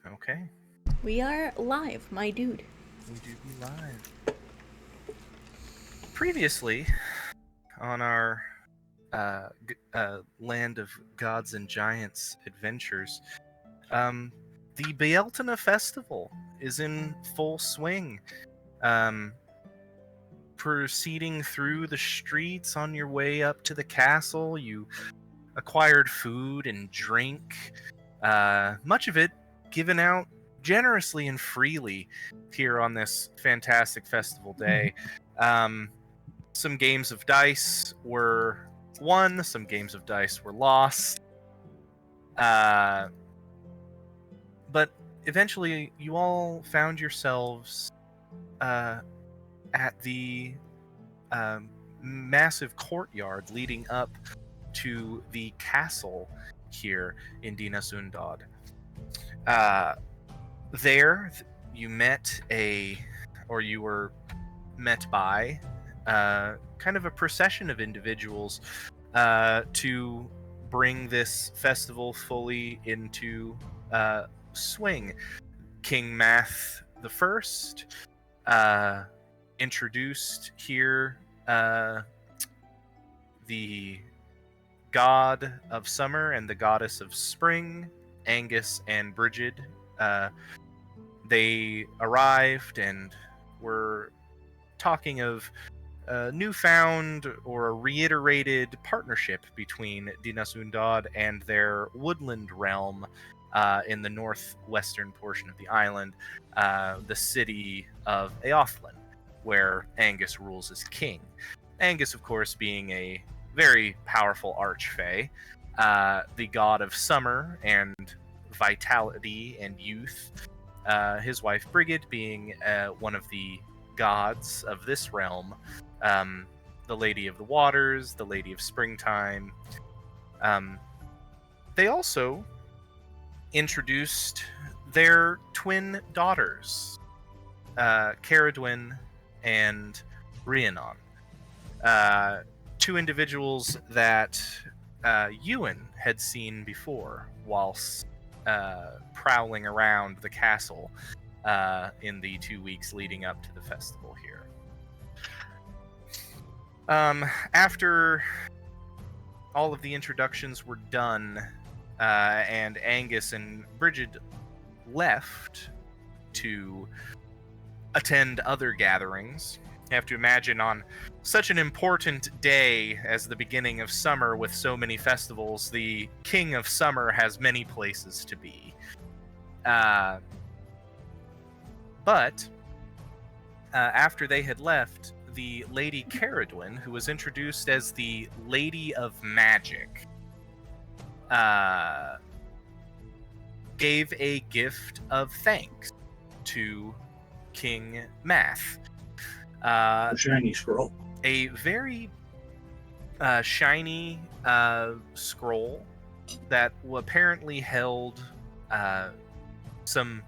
Okay. We are live, my dude. We do be live. Previously, on our Land of Gods and Giants adventures, the Beeltena Festival is in full swing. Proceeding through the streets on your way up to the castle, you acquired food and drink, much of it given out generously and freely here on this fantastic festival day. Some games of dice were won, some games of dice were lost. But eventually, you all found yourselves at the massive courtyard leading up to the castle here in Dinasundad. There, you you were met by kind of a procession of individuals to bring this festival fully into swing. King Math the First introduced here the god of summer and the goddess of spring, Angus and Brigid. They arrived and were talking of a newfound or a reiterated partnership between Dinasundad and their woodland realm in the northwestern portion of the island, the city of Eothlin, where Angus rules as king. Angus, of course, being a very powerful archfey, the god of summer and vitality and youth. His wife Brigid being one of the gods of this realm, the Lady of the Waters, the Lady of Springtime. They also introduced their twin daughters, Caradwyn and Rhiannon. Two individuals that Ewan had seen before whilst prowling around the castle in the 2 weeks leading up to the festival here. After all of the introductions were done and Angus and Brigid left to attend other gatherings, you have to imagine on such an important day as the beginning of summer with so many festivals, the King of Summer has many places to be. But after they had left, the Lady Caradwyn, who was introduced as the Lady of Magic, gave a gift of thanks to King Math. A shiny scroll. A very shiny scroll that apparently held some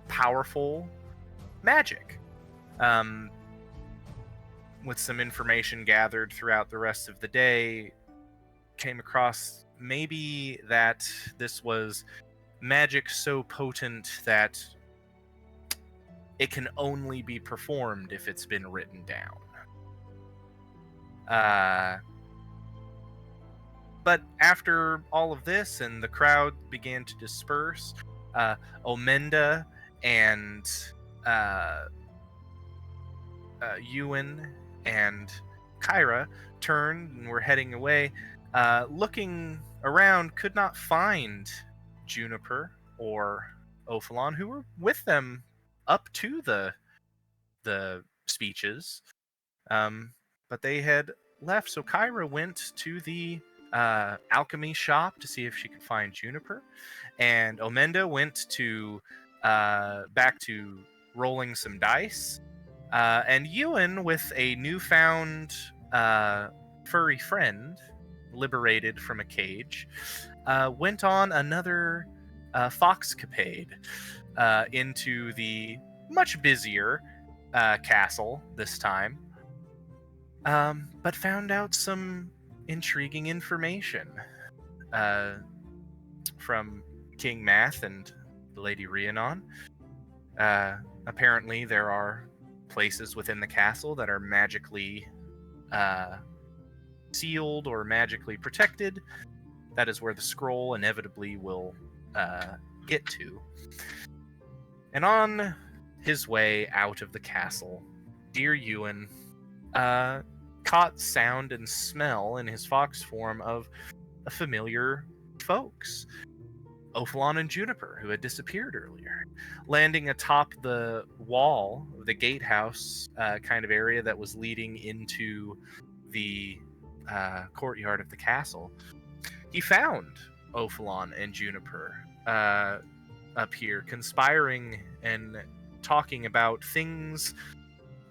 powerful magic. With some information gathered throughout the rest of the day, came across maybe that this was magic so potent that it can only be performed if it's been written down. But after all of this and the crowd began to disperse, Omenda and Ewan and Kyra turned and were heading away. Looking around, could not find Juniper or Ophalon, who were with them up to the speeches, but they had left. So Kyra went to the alchemy shop to see if she could find Juniper, and Omenda went to back to rolling some dice, and Ewan, with a newfound furry friend liberated from a cage, went on another foxcapade into the much busier castle this time, but found out some intriguing information from King Math and Lady Rhiannon. Apparently, there are places within the castle that are magically sealed or magically protected. That is where the scroll inevitably will get to. And on his way out of the castle, dear Ewan caught sound and smell in his fox form of a familiar folks. Ophalon and Juniper, who had disappeared earlier, landing atop the wall of the gatehouse kind of area that was leading into the courtyard of the castle. He found Ophalon and Juniper up here, conspiring and talking about things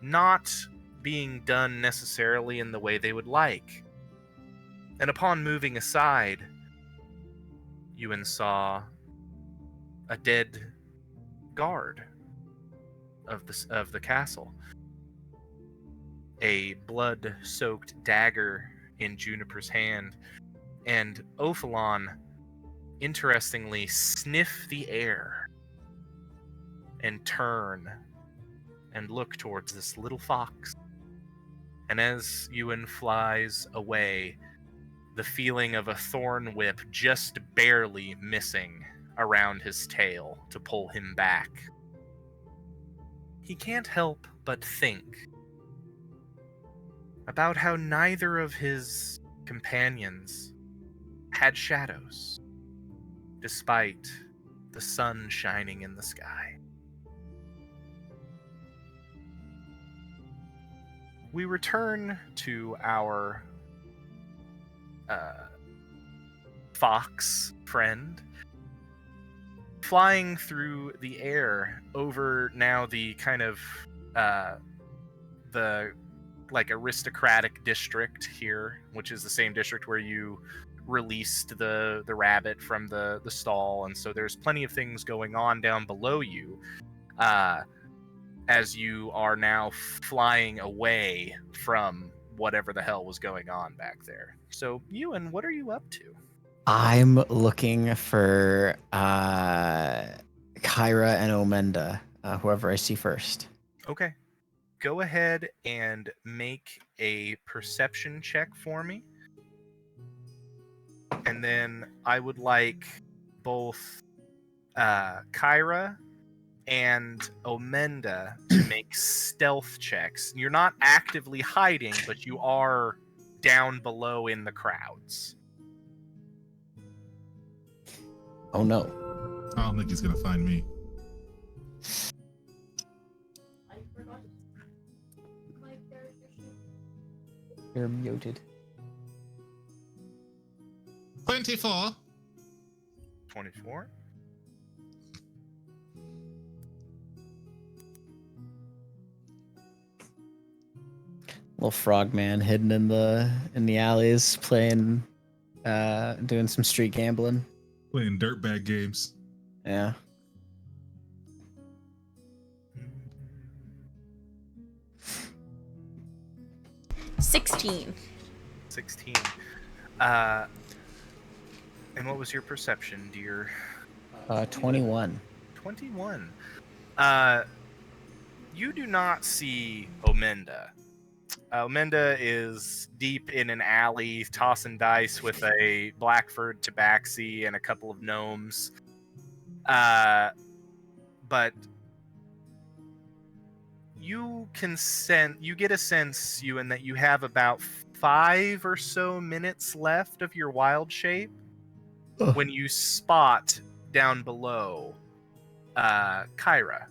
not being done necessarily in the way they would like. And upon moving aside, Ewan saw a dead guard of the castle. A blood-soaked dagger in Juniper's hand, and Ophalon, interestingly, sniff the air and turn and look towards this little fox. And as Ewan flies away, the feeling of a thorn whip just barely missing around his tail to pull him back. He can't help but think about how neither of his companions had shadows, despite the sun shining in the sky. We return to our fox friend, flying through the air over now the kind of the like aristocratic district here, which is the same district where you released the rabbit from the stall, and so there's plenty of things going on down below you as you are now flying away from whatever the hell was going on back there. So, Ewan, what are you up to? I'm looking for Kyra and Omenda, whoever I see first. Okay. Go ahead and make a perception check for me. And then I would like both Kyra and Omenda to make stealth checks. You're not actively hiding, but you are down below in the crowds. Oh no. I don't think he's gonna find me. You're muted. 24. 24. Little frogman hidden in the alleys, playing, doing some street gambling. Playing dirtbag games. Yeah. $16. 16. And what was your perception, dear? 21. 21. You do not see Omenda. Omenda is deep in an alley, tossing dice with a Blackford tabaxi and a couple of gnomes. But you get a sense, Ewan, that you have about 5 or so minutes left of your wild shape when you spot down below Kyra.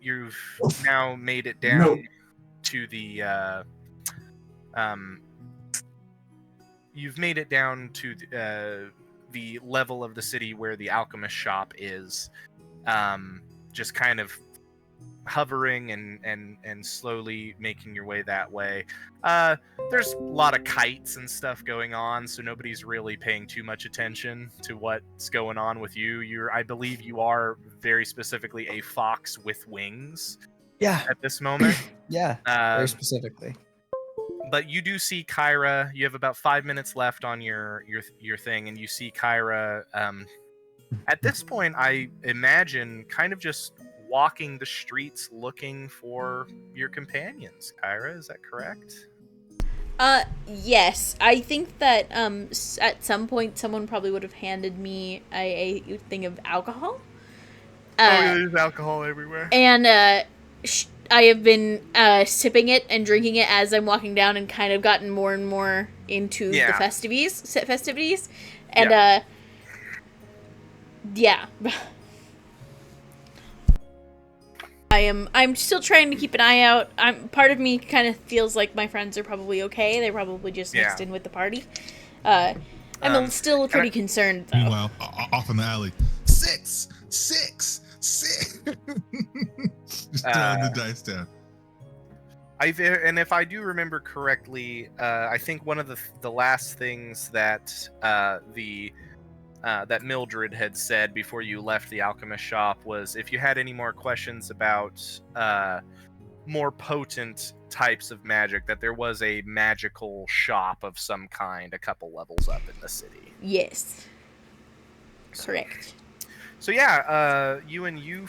You've now made it down to the you've made it down to the level of the city where the alchemist shop is, just kind of hovering and slowly making your way that way. There's a lot of kites and stuff going on, so nobody's really paying too much attention to what's going on with you. I believe you are very specifically a fox with wings. Yeah. At this moment. Yeah. Very specifically. But you do see Kyra. You have about 5 minutes left on your thing, and you see Kyra. At this point, I imagine kind of just walking the streets looking for your companions. Kyra, is that correct? Yes. I think that at some point someone probably would have handed me a thing of alcohol. There's alcohol everywhere. And I have been sipping it and drinking it as I'm walking down, and kind of gotten more and more into the festivities. And yeah. I'm still trying to keep an eye out. Part of me kind of feels like my friends are probably okay. They're probably just mixed in with the party. I'm still pretty concerned, though. Meanwhile, off in the alley, six. Just throwing the dice down. And if I do remember correctly, I think one of the last things that that Mildred had said before you left the alchemist shop was, if you had any more questions about more potent types of magic, that there was a magical shop of some kind a couple levels up in the city. Yes. Correct. So yeah, you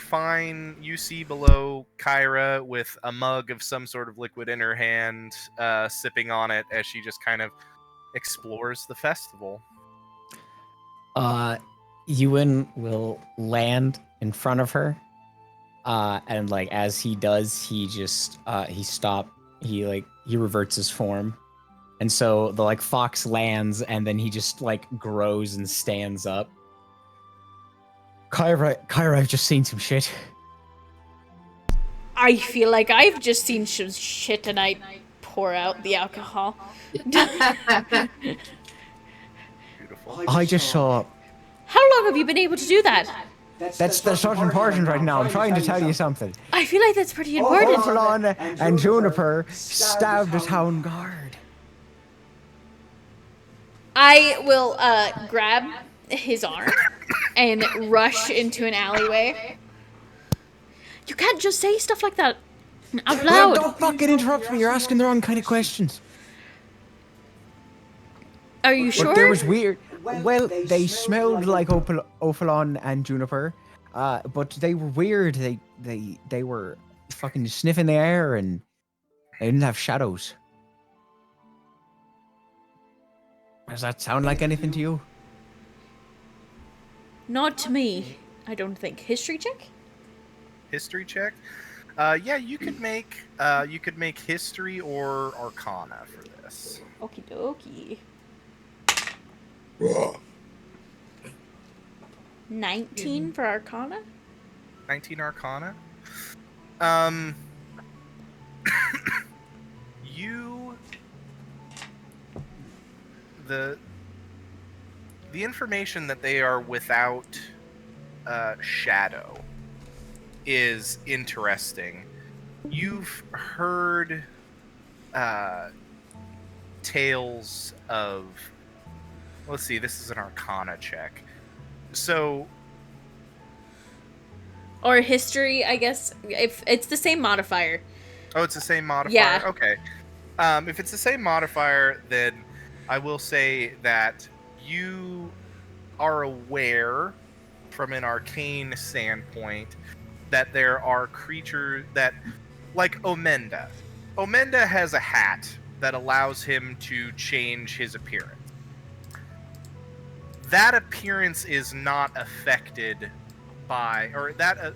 see below Kyra with a mug of some sort of liquid in her hand, sipping on it as she just kind of explores the festival. Ewan will land in front of her, and like as he does, he reverts his form, and so the like fox lands, and then he just like grows and stands up. Kyra, I've just seen some shit. I feel like I've just seen some shit, and I pour out the alcohol. Beautiful. I just saw. How long have you been able to do that? That's not important right now. I'm trying to tell you something. I feel like that's pretty important. Ophalon and Juniper stabbed the town guard. I will grab his arm and rush into an alleyway. You can't just say stuff like that out loud. Don't fucking interrupt me. You're asking the wrong kind of questions. Are you sure? But there was weird. Well, they smelled like Ophalon and Juniper, but they were weird. They were fucking sniffing the air, and they didn't have shadows. Does that sound like anything to you? Not to me, I don't think. History check? History check? Yeah, you could make history or arcana for this. Okie dokie. 19 for arcana? 19 arcana. The information that they are without shadow is interesting. You've heard tales of, let's see, this is an arcana check. So, or history, I guess. If it's the same modifier. Oh, it's the same modifier? Yeah. Okay. If it's the same modifier, then I will say that you are aware, from an arcane standpoint, that there are creatures that, like Omenda. Omenda has a hat that allows him to change his appearance. That appearance is not affected by, or that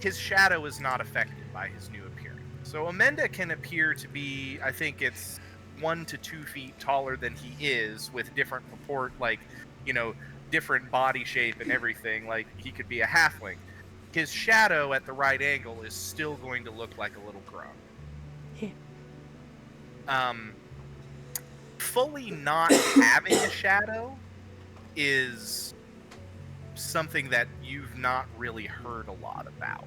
his shadow is not affected by his new appearance. So Omenda can appear to be, I think it's 1 to 2 feet taller than he is, with different different body shape and everything. Like, he could be a halfling. His shadow at the right angle is still going to look like a little grub. Fully not having a shadow is something that you've not really heard a lot about.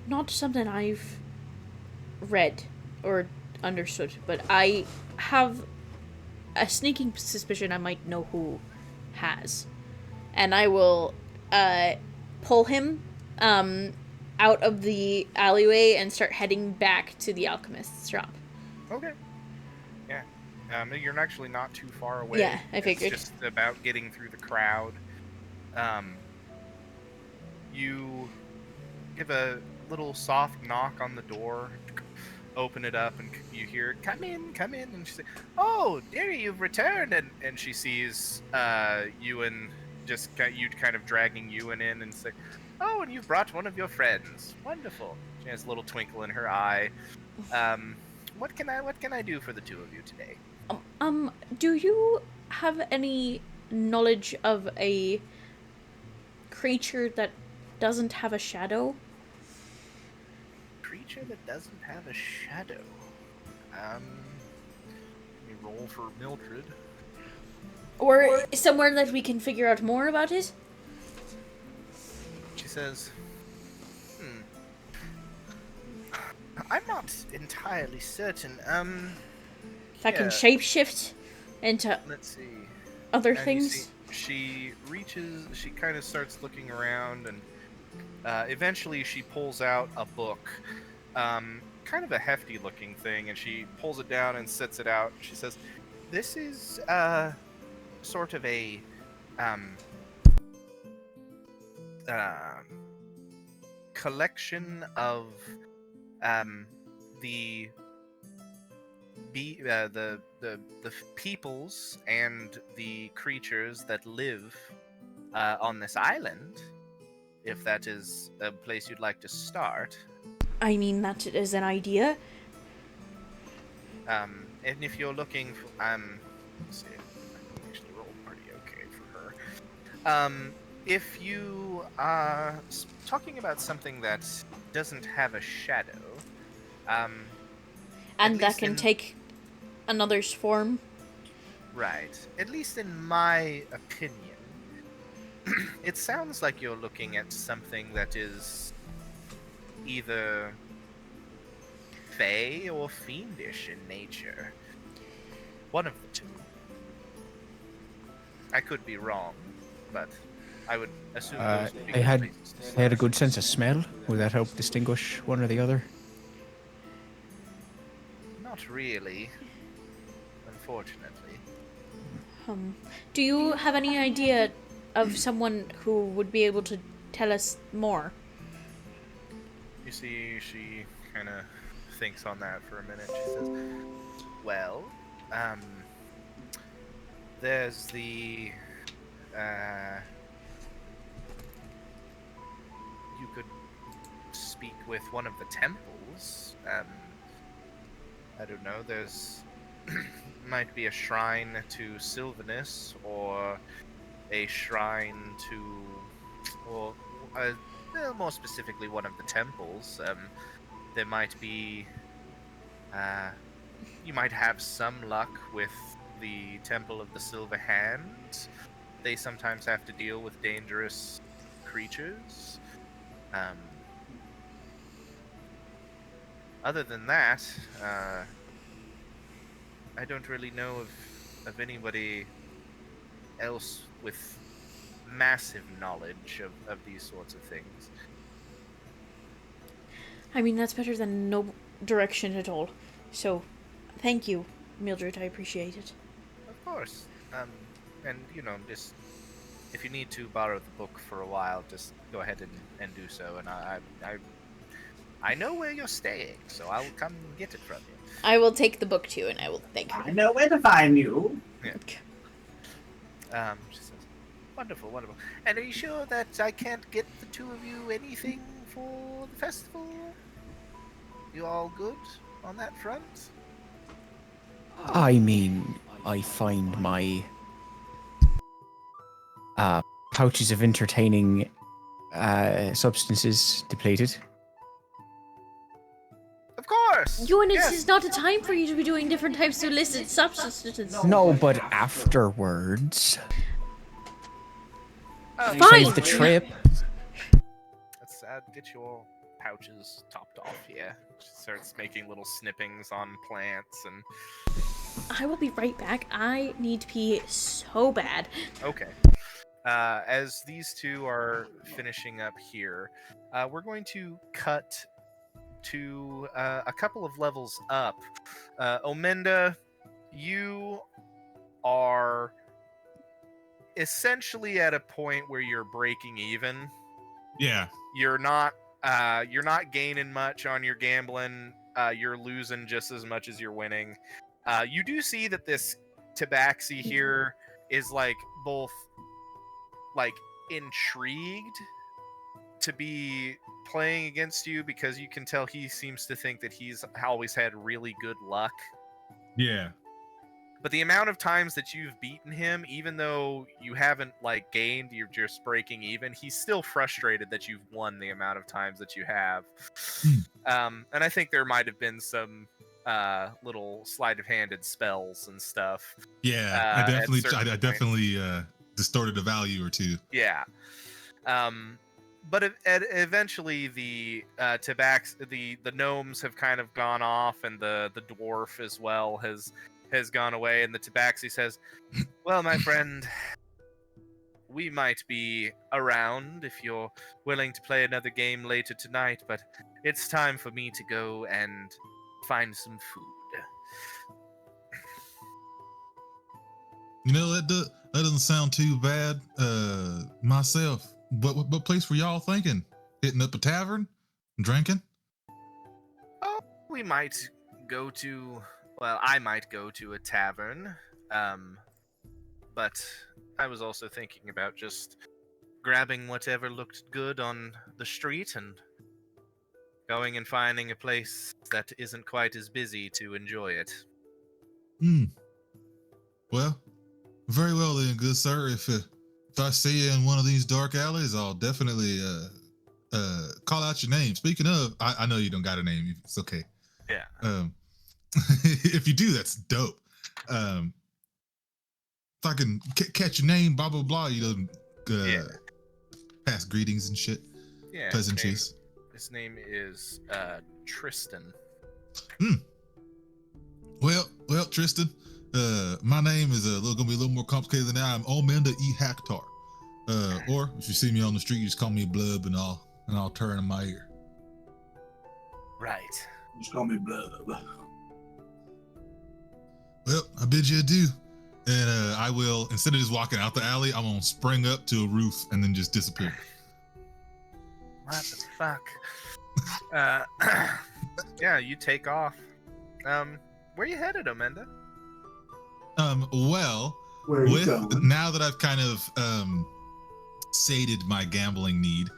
Not something I've read or understood, but I have a sneaking suspicion I might know who has. And I will pull him out of the alleyway and start heading back to the alchemist's shop. Okay. Yeah. You're actually not too far away. Yeah, I figured. It's just about getting through the crowd. You give a little soft knock on the door, open it up, and you hear, come in, and she says, oh, dearie, you've returned, and she sees Ewan, you kind of dragging Ewan in, and say, oh, and you've brought one of your friends. Wonderful. She has a little twinkle in her eye. What can I do for the two of you today? Do you have any knowledge of a creature that doesn't have a shadow? Creature that doesn't have a shadow. Let me roll for Mildred. Or somewhere that we can figure out more about it? She says, I'm not entirely certain. If I can yeah. shapeshift into Let's see. other And you things? see, she kind of starts looking around, and eventually she pulls out a book, kind of a hefty looking thing, and she pulls it down and sets it out. She says, this is sort of a collection of the peoples and the creatures that live on this island, if that is a place you'd like to start. I mean, that is an idea. And if you're looking for, let's see, I actually rolled pretty okay for her. If you are talking about something that doesn't have a shadow, And that can take another's form. right, at least in my opinion, it sounds like you're looking at something that is either fey or fiendish in nature. One of the two. I could be wrong, but I would assume those would be I good had places to I start. had a good sense of smell. Would that help distinguish one or the other? Not really, unfortunately. Do you have any idea of someone who would be able to tell us more? You see, she kind of thinks on that for a minute. She says, well, there's the, you could speak with one of the temples. I don't know, there's, might be a shrine to Sylvanus, or a shrine to, well, more specifically, one of the temples. There might be, you might have some luck with the Temple of the Silver Hand. They sometimes have to deal with dangerous creatures. Other than that, I don't really know of anybody else with massive knowledge of these sorts of things. I mean, that's better than no direction at all. So, thank you, Mildred. I appreciate it. Of course. And just if you need to borrow the book for a while, just go ahead and do so. And I know where you're staying, so I'll come get it from you. I will take the book too, and I will thank her. I know where to find you. She says, wonderful, wonderful. And are you sure that I can't get the two of you anything for the festival? You all good on that front? I mean, I find my pouches of entertaining substances depleted. Of course! Ewan, Yes. it's not a time for you to be doing different types of illicit substances. No, but afterwards. Oh, Fine. Save the trip. Let's get your pouches topped off, yeah. She starts making little snippings on plants and... I will be right back. I need to pee so bad. Okay. as these two are finishing up here, we're going to cut to a couple of levels up. Omenda, you are essentially at a point where you're breaking even. Yeah. You're not gaining much on your gambling. You're losing just as much as you're winning. You do see that this Tabaxi here is like both like intrigued to be playing against you, because you can tell he seems to think that he's always had really good luck. Yeah. But the amount of times that you've beaten him, even though you haven't like gained, you're just breaking even, he's still frustrated that you've won the amount of times that you have. And I think there might have been some little sleight of handed spells and stuff. Yeah, I definitely distorted a value or two. Yeah. But eventually the the gnomes have kind of gone off, and the dwarf as well has gone away, and the Tabaxi says, well, my friend, we might be around if you're willing to play another game later tonight, but it's time for me to go and find some food. You know, that doesn't sound too bad. Myself, what place were y'all thinking? Hitting up a tavern? Drinking? Oh, we might go to... Well, I might go to a tavern, but I was also thinking about just grabbing whatever looked good on the street and going and finding a place that isn't quite as busy to enjoy it. Well, very well then, good sir. If I see you in one of these dark alleys, I'll definitely call out your name. Speaking of, I know you don't got a name. It's okay. Yeah. If you do, that's dope. If I can catch your name, blah blah blah, you know, pass greetings and shit. Yeah. Pleasantries. His name is Tristan. Well, Tristan. My name is gonna be a little more complicated than that. I'm Omenda E. Haktar. Or if you see me on the street, you just call me Blub, and I'll turn in my ear. Right. Just call me Blub. Well, I bid you adieu. And I will, instead of just walking out the alley, I'm gonna spring up to a roof and then just disappear. What the fuck? Yeah, you take off. Where you headed, Omenda? Well, Where are you going? now that I've kind of sated my gambling need,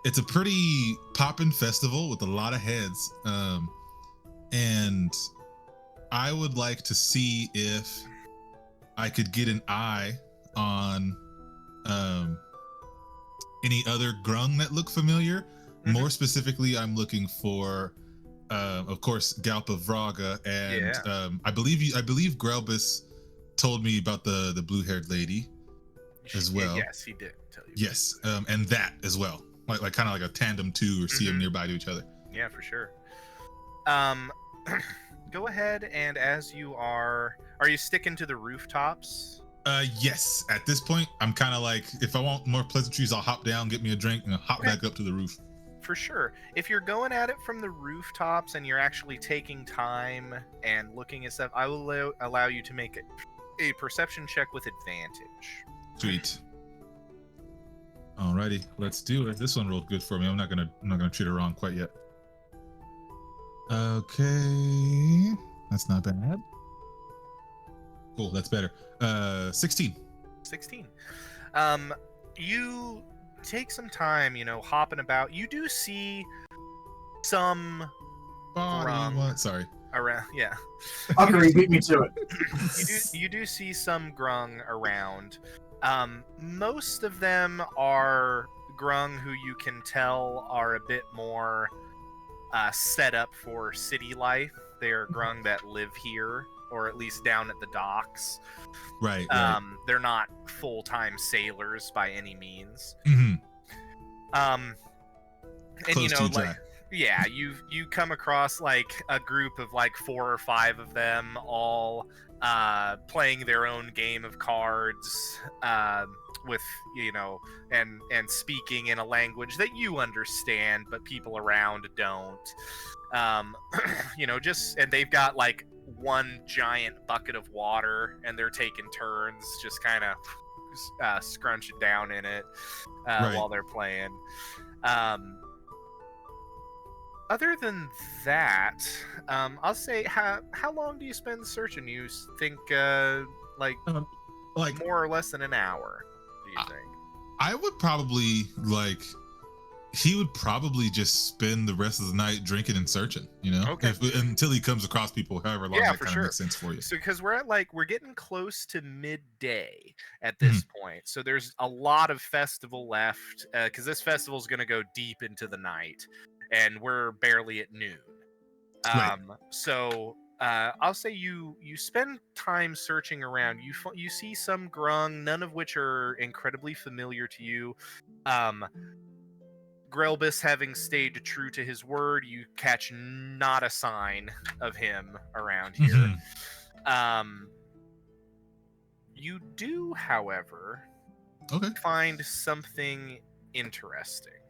it's a pretty poppin' festival with a lot of heads, and I would like to see if I could get an eye on any other grung that look familiar. Mm-hmm. More specifically, I'm looking for, of course, Galpa Vraga, and I believe Grelbus told me about the blue-haired lady as well. Yes, he did tell you. Yes, and that as well, like kind of like a tandem two, or see them nearby to each other. Yeah, for sure. Go ahead, and as you are you sticking to the rooftops? Yes. At this point, I'm kind of like, if I want more pleasantries, I'll hop down, get me a drink, and I'll hop back up to the roof. For sure. If you're going at it from the rooftops and you're actually taking time and looking at stuff, I will allow you to make a perception check with advantage. Sweet. Alrighty, let's do it. This one rolled good for me. I'm not gonna treat it wrong quite yet. Okay, that's not bad. Cool, that's better. 16. 16. You take some time, hopping about. You do see some grung Sorry. around. Yeah. Hungary beat me to it. You do see some grung around. Most of them are grung who you can tell are a bit more set up for city life. They're grung that live here, or at least down at the docks. Right. They're not full-time sailors by any means. Mm-hmm. And Close to dry. Yeah, you come across like a group of like 4 or 5 of them, all playing their own game of cards, with and speaking in a language that you understand, but people around don't. And they've got like one giant bucket of water, and they're taking turns just kind of scrunching down in it Right. while they're playing. Other than that, I'll say, how long do you spend searching? You think like Like more or less than an hour? Do you think? I would probably he would probably just spend the rest of the night drinking and searching, Okay. until he comes across people, however long Yeah, that for kind sure. of makes sense for you. So because we're getting close to midday at Mm-hmm. this point, so there's a lot of festival left, because this festival is going to go deep into the night, and we're barely at noon. Right. So I'll say you spend time searching around. You see some grung, none of which are incredibly familiar to you. Grelbus, having stayed true to his word, you catch not a sign of him around here. Mhm. You do, however, Okay. find something interesting.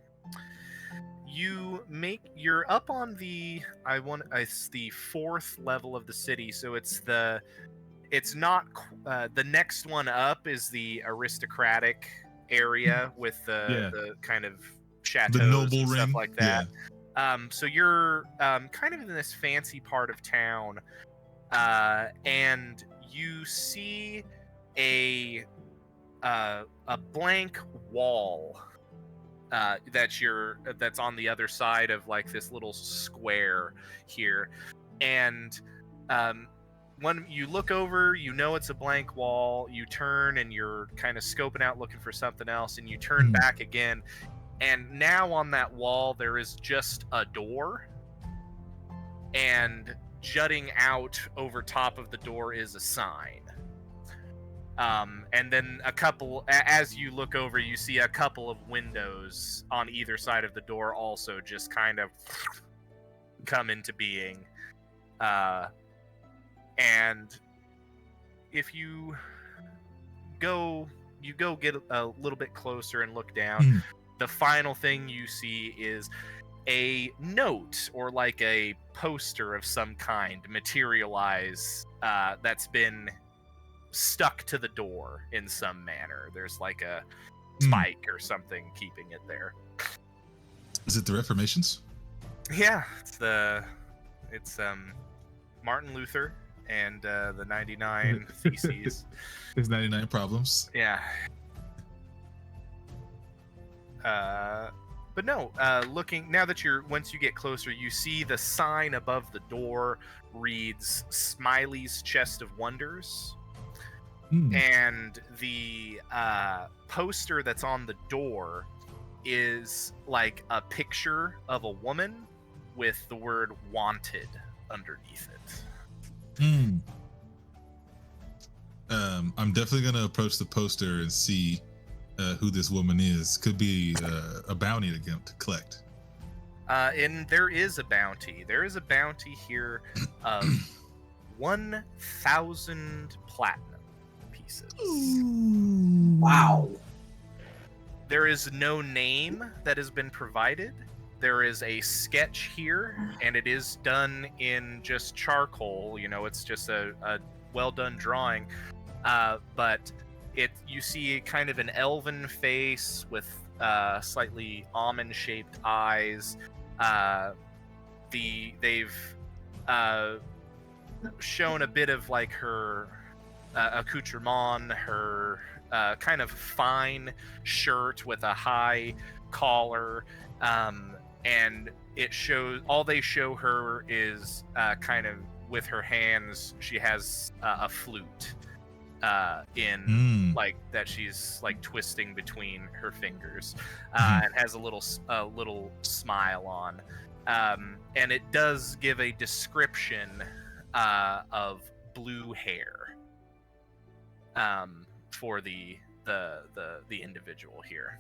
You're up on it's the 4th level of the city, so it's not the next one up is the aristocratic area with the kind of chateaus The noble and stuff ring. like that. So you're kind of in this fancy part of town, and you see a blank wall that's on the other side of like this little square here, and when you look over, it's a blank wall. You turn and you're kind of scoping out, looking for something else, and you turn back again, and now on that wall there is just a door, and jutting out over top of the door is a sign. And then as you look over, you see a couple of windows on either side of the door also just kind of come into being. And if you go get a little bit closer and look down, the final thing you see is a note or like a poster of some kind materialize that's been stuck to the door in some manner. There's like a spike or something keeping it there. Is it the Reformations? Yeah, it's Martin Luther and the 99 Theses. His 99 problems. Yeah. But no, looking now that once you get closer, you see the sign above the door reads Smiley's Chest of Wonders. And the poster that's on the door is like a picture of a woman with the word wanted underneath it. I'm definitely going to approach the poster and see who this woman is. Could be a bounty to collect. And there is a bounty. There is a bounty here of 1,000 platinum. Wow. There is no name that has been provided. There is a sketch here, and it is done in just charcoal. It's just a well done drawing. But you see kind of an elven face with slightly almond shaped eyes. They've shown a bit of like her accoutrement, her kind of fine shirt with a high collar, and it shows they show her is kind of with her hands. She has a flute in like that she's like twisting between her fingers, and has a little smile on, and it does give a description of blue hair for the individual here,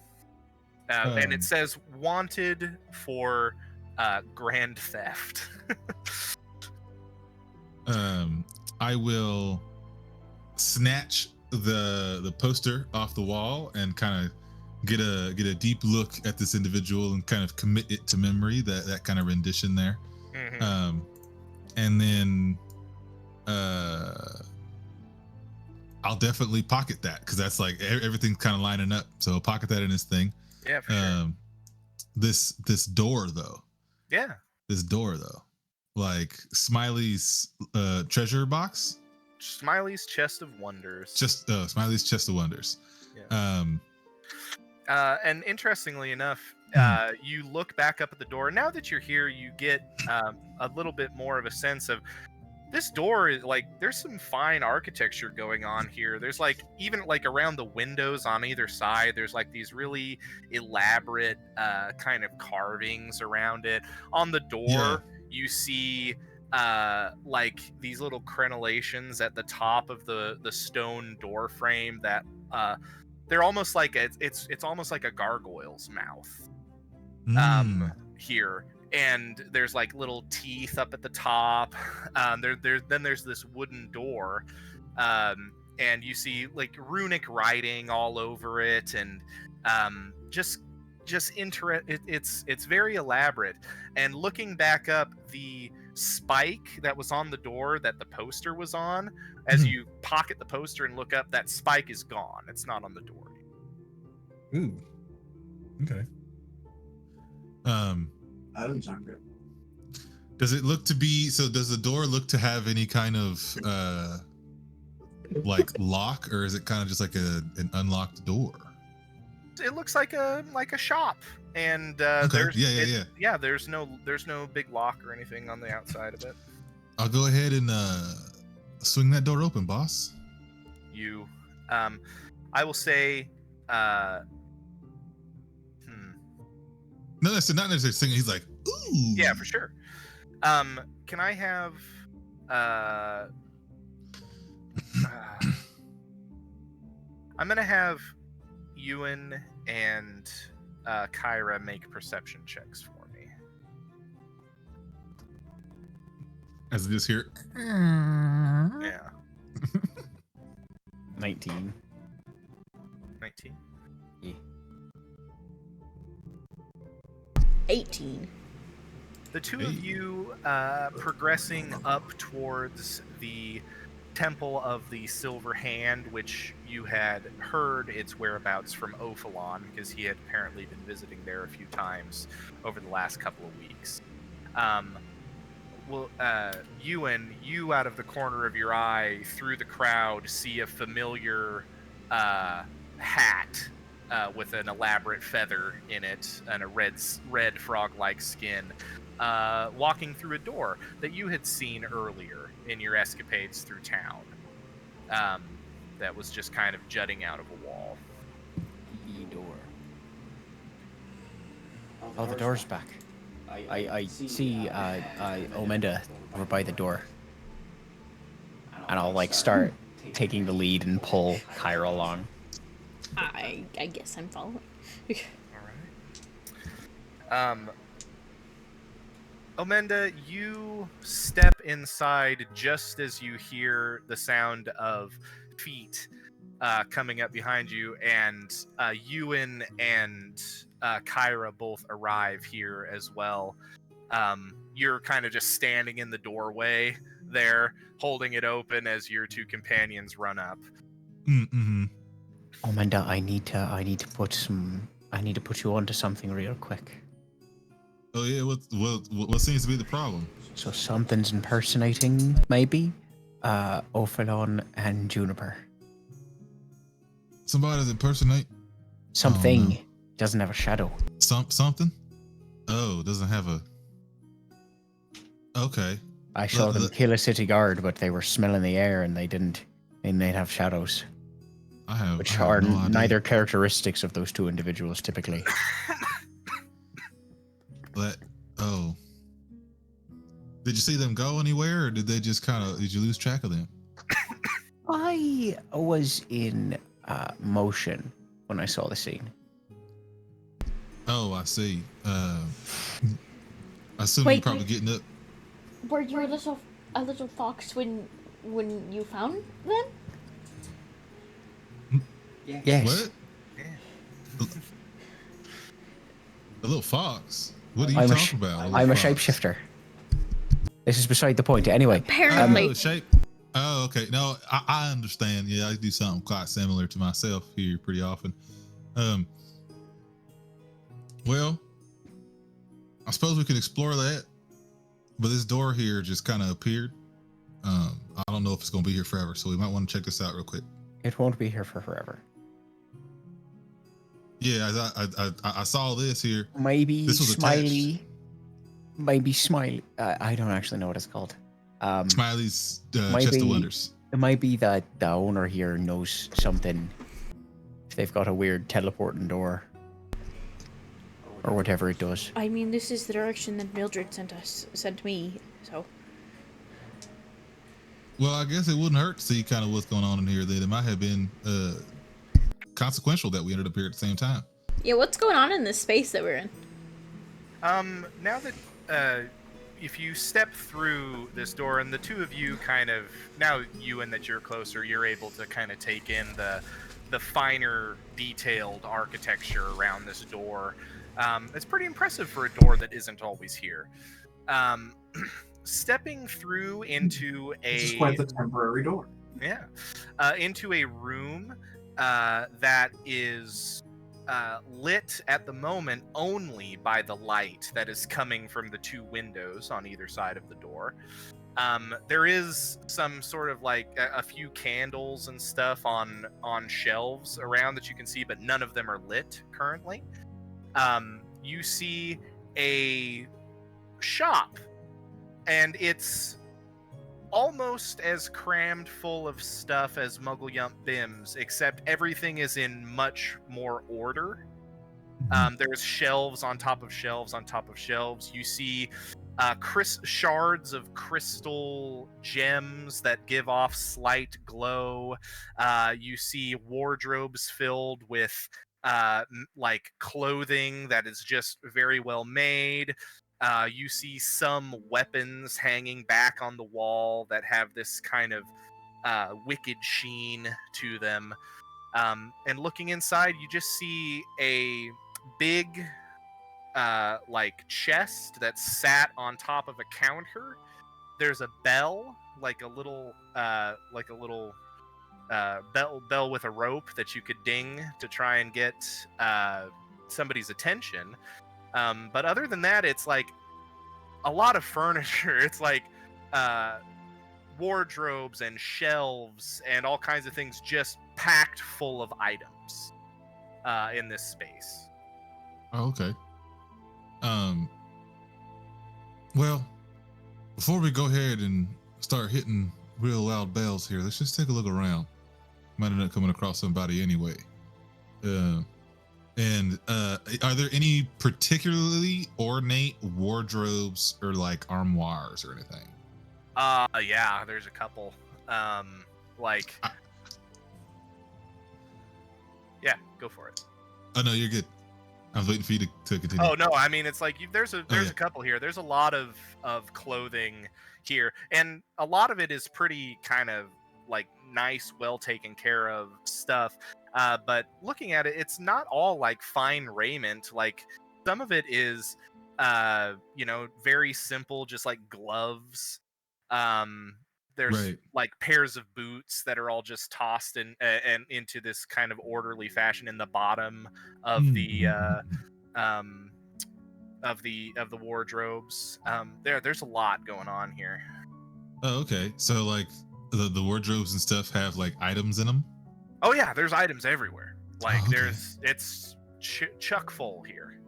and it says wanted for grand theft. I will snatch the poster off the wall and kind of get a deep look at this individual and kind of commit it to memory, that kind of rendition there. Mhm. And then I'll definitely pocket that, because that's like everything's kind of lining up. So I'll pocket that in his thing. Yeah, for sure. This door though, Yeah. like Smiley's treasure box. Smiley's Chest of Wonders. Just Smiley's Chest of Wonders. Yeah. And interestingly enough, you look back up at the door. Now that you're here, you get a little bit more of a sense of this door is like, there's some fine architecture going on here. There's like, even like around the windows on either side, there's like these really elaborate kind of carvings around it. On the door, you see like these little crenellations at the top of the stone door frame that they're almost like it's almost like a gargoyle's mouth here. And there's like little teeth up at the top. Then there's this wooden door, and you see like runic writing all over it, and it's very elaborate. And looking back up, the spike that was on the door that the poster was on, as you pocket the poster and look up, that spike is gone. It's not on the door. Ooh. Okay. That doesn't sound good. Does it look to be, so does the door look to have any kind of like lock, or is it kind of just like an unlocked door? It looks like a shop, and Okay. there's no big lock or anything on the outside of it. I'll go ahead and swing that door open, boss. You I will say No, that's not necessarily singing. He's like, ooh. yeah, for sure. Can I have I'm gonna have Ewan and Kyra make perception checks for me. As it is here. Yeah. 19. 19. 18. The two of you progressing up towards the Temple of the Silver Hand, which you had heard its whereabouts from Ophalon, because he had apparently been visiting there a few times over the last couple of weeks. Ewan, you out of the corner of your eye through the crowd see a familiar hat with an elaborate feather in it and a red frog-like skin, walking through a door that you had seen earlier in your escapades through town. That was just kind of jutting out of a wall. Door. Oh, the door's back. I see Omenda over by the door. And I'll like start taking the lead and pull Kyra along. I guess I'm following. All right. Omenda, you step inside just as you hear the sound of feet coming up behind you, and Ewan and Kyra both arrive here as well. You're kind of just standing in the doorway there, holding it open as your two companions run up. Mm-hmm. Omenda, I need to put you onto something real quick. Oh yeah, what seems to be the problem? So something's impersonating, maybe? Ophalon and Juniper. Somebody's impersonate? Something. Oh, no. Doesn't have a shadow. Something? Oh, doesn't have a... Okay. I saw them kill a city guard, but they were smelling the air and they didn't. And they'd have shadows. Which are no idea. neither characteristics of those two individuals typically. Oh. Did you see them go anywhere, or did they just did you lose track of them? I was in motion when I saw the scene. Oh, I see. I assume Wait, you're probably getting up. Were you a little fox when you found them? Yes. What? Yeah. A little fox? What are you I'm talking about? I'm a Fox? shapeshifter. This is beside the point. Anyway, Apparently. Shape. Oh, okay. No, I understand. Yeah, I do something quite similar to myself here pretty often. Well, I suppose we could explore that, but this door here just kind of appeared. I don't know if it's gonna be here forever, so we might want to check this out real quick. it won't be here for forever. Yeah, I saw this here. Maybe This was Smiley. Maybe Smiley. I don't actually know what it's called. Smiley's Maybe- Chest of Wonders. It might be that the owner here knows something. If they've got a weird teleporting door. Or whatever it does. I mean, this is the direction that Mildred sent me, so. Well, I guess it wouldn't hurt to see kind of what's going on in here. Then it might have been consequential that we ended up here at the same time. Yeah, what's going on in this space that we're in? Now that if you step through this door, and the two of you kind of now, Ewan, that you're closer, you're able to kind of take in the finer, detailed architecture around this door. It's pretty impressive for a door that isn't always here. Stepping through into This is quite the temporary door. Yeah. Into a room that is lit at the moment only by the light that is coming from the two windows on either side of the door. There is some sort of like a few candles and stuff on shelves around that you can see, but none of them are lit currently. You see a shop, and it's almost as crammed full of stuff as Muggle Bim's, except everything is in much more order. There's shelves on top of shelves on top of shelves. You see shards of crystal gems that give off slight glow. You see wardrobes filled with like clothing that is just very well made. You see some weapons hanging back on the wall that have this kind of wicked sheen to them. And looking inside, you just see a big like chest that's sat on top of a counter. There's a bell, like a little bell with a rope that you could ding to try and get somebody's attention. But other than that, it's like a lot of furniture. It's like wardrobes and shelves and all kinds of things just packed full of items in this space. Oh, okay. Well, before we go ahead and start hitting real loud bells here, let's just take a look around. Might end up coming across somebody anyway. And are there any particularly ornate wardrobes or like armoires or anything? Yeah, there's a couple. Yeah, go for it. Oh no, you're good. I was waiting for you to continue. Oh no, I mean it's like there's a yeah. couple here. There's a lot of clothing here, and a lot of it is pretty kind of like nice, well taken care of stuff. But looking at it, it's not all like fine raiment. Like some of it is, very simple, just like gloves. There's like pairs of boots that are all just tossed and into this kind of orderly fashion in the bottom of the wardrobes. There's a lot going on here. Oh, okay. So like the wardrobes and stuff have like items in them? Oh yeah, there's items everywhere. Like okay. it's chuck full here.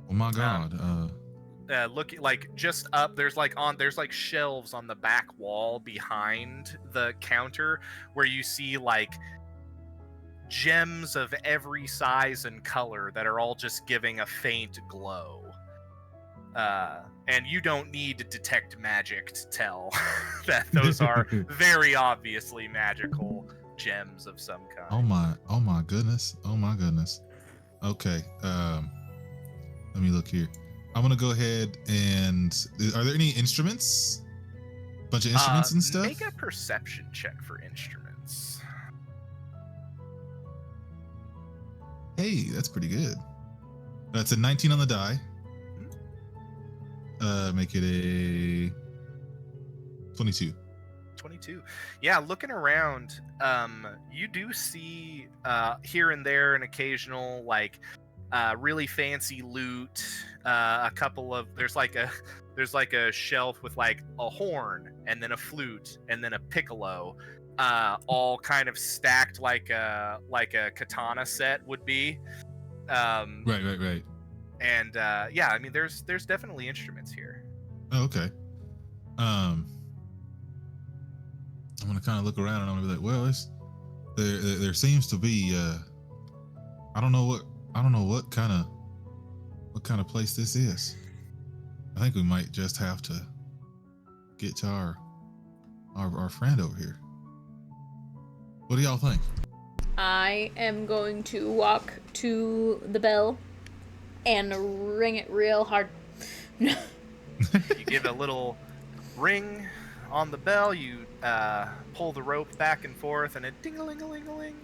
Oh my god. Look, like just up there's like shelves on the back wall behind the counter where you see like gems of every size and color that are all just giving a faint glow. And you don't need to detect magic to tell that those are very obviously magical gems of some kind. Oh my goodness. Okay. Let me look here. I'm gonna go ahead and. Are there any instruments? Bunch of instruments and stuff. Make a perception check for instruments. Hey, that's pretty good. That's a 19 on the die. Make it a 22. 22. Yeah, looking around, you do see here and there an occasional like really fancy loot. A couple of there's like a shelf with like a horn and then a flute and then a piccolo, all kind of stacked like a katana set would be. Right. And yeah, I mean there's definitely instruments here. Oh, okay. I'm gonna kind of look around and I'm gonna be like, well, there seems to be I don't know what kind of place this is. I think we might just have to get to our friend over here. What do y'all think? I am going to walk to the bell and ring it real hard. You give a little ring on the bell, you pull the rope back and forth, and a ding-a-ling-a-ling-a-ling.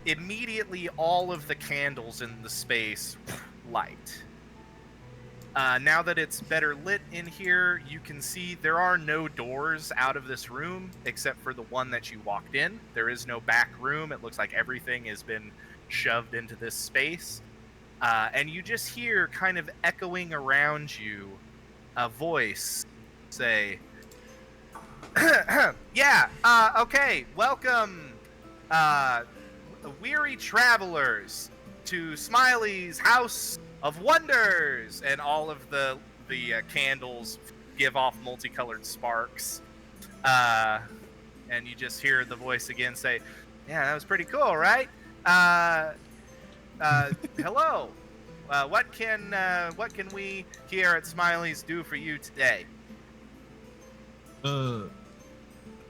Immediately, all of the candles in the space light. Now that it's better lit in here, you can see there are no doors out of this room except for the one that you walked in. There is no back room. It looks like everything has been shoved into this space. And you just hear kind of echoing around you a voice say, yeah, okay, welcome, weary travelers to Smiley's House of Wonders. And all of the candles give off multicolored sparks. And you just hear the voice again say, yeah, that was pretty cool, right? Hello. What can we here at Smiley's do for you today?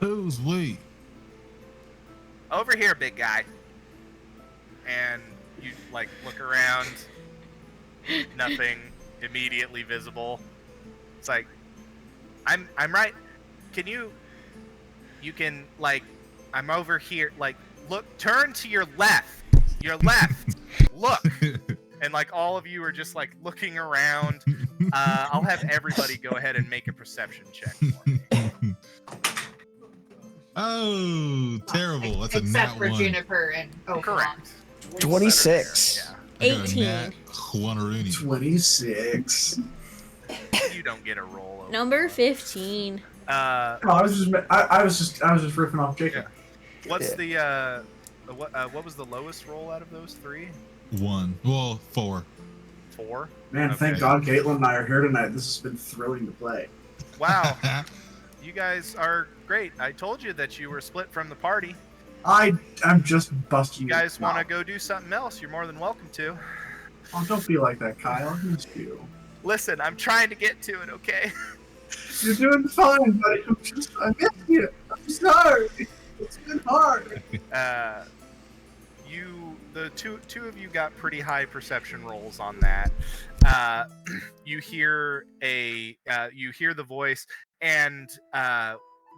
Who's we? Over here, big guy. And you like look around. Nothing immediately visible. It's like, I'm right. You can like, I'm over here. Like, look, turn to your left. Your left. Look. And like all of you are just like looking around. I'll have everybody go ahead and make a perception check for me. Oh, terrible. That's a Except nat for one. Juniper and Opalon. Correct. 26. Yeah. I got a 18. nat Juanaroony. 26. You don't get a roll. Over. Number 15. No, I was just riffing off Jacob. What's the what was the lowest roll out of those three? 1. Well, 4. 4. Man, Okay. thank God Caitlin and I are here tonight. This has been thrilling to play. Wow, you guys are great. I told you that you were split from the party. I'm just busting. You guys want to to go do something else? You're more than welcome to. Oh, don't be like that, Kyle. I miss you. Listen, I'm trying to get to it, okay? You're doing fine, buddy. I miss you. I'm sorry. It's been hard. The two of you got pretty high perception rolls on that. You hear the voice, and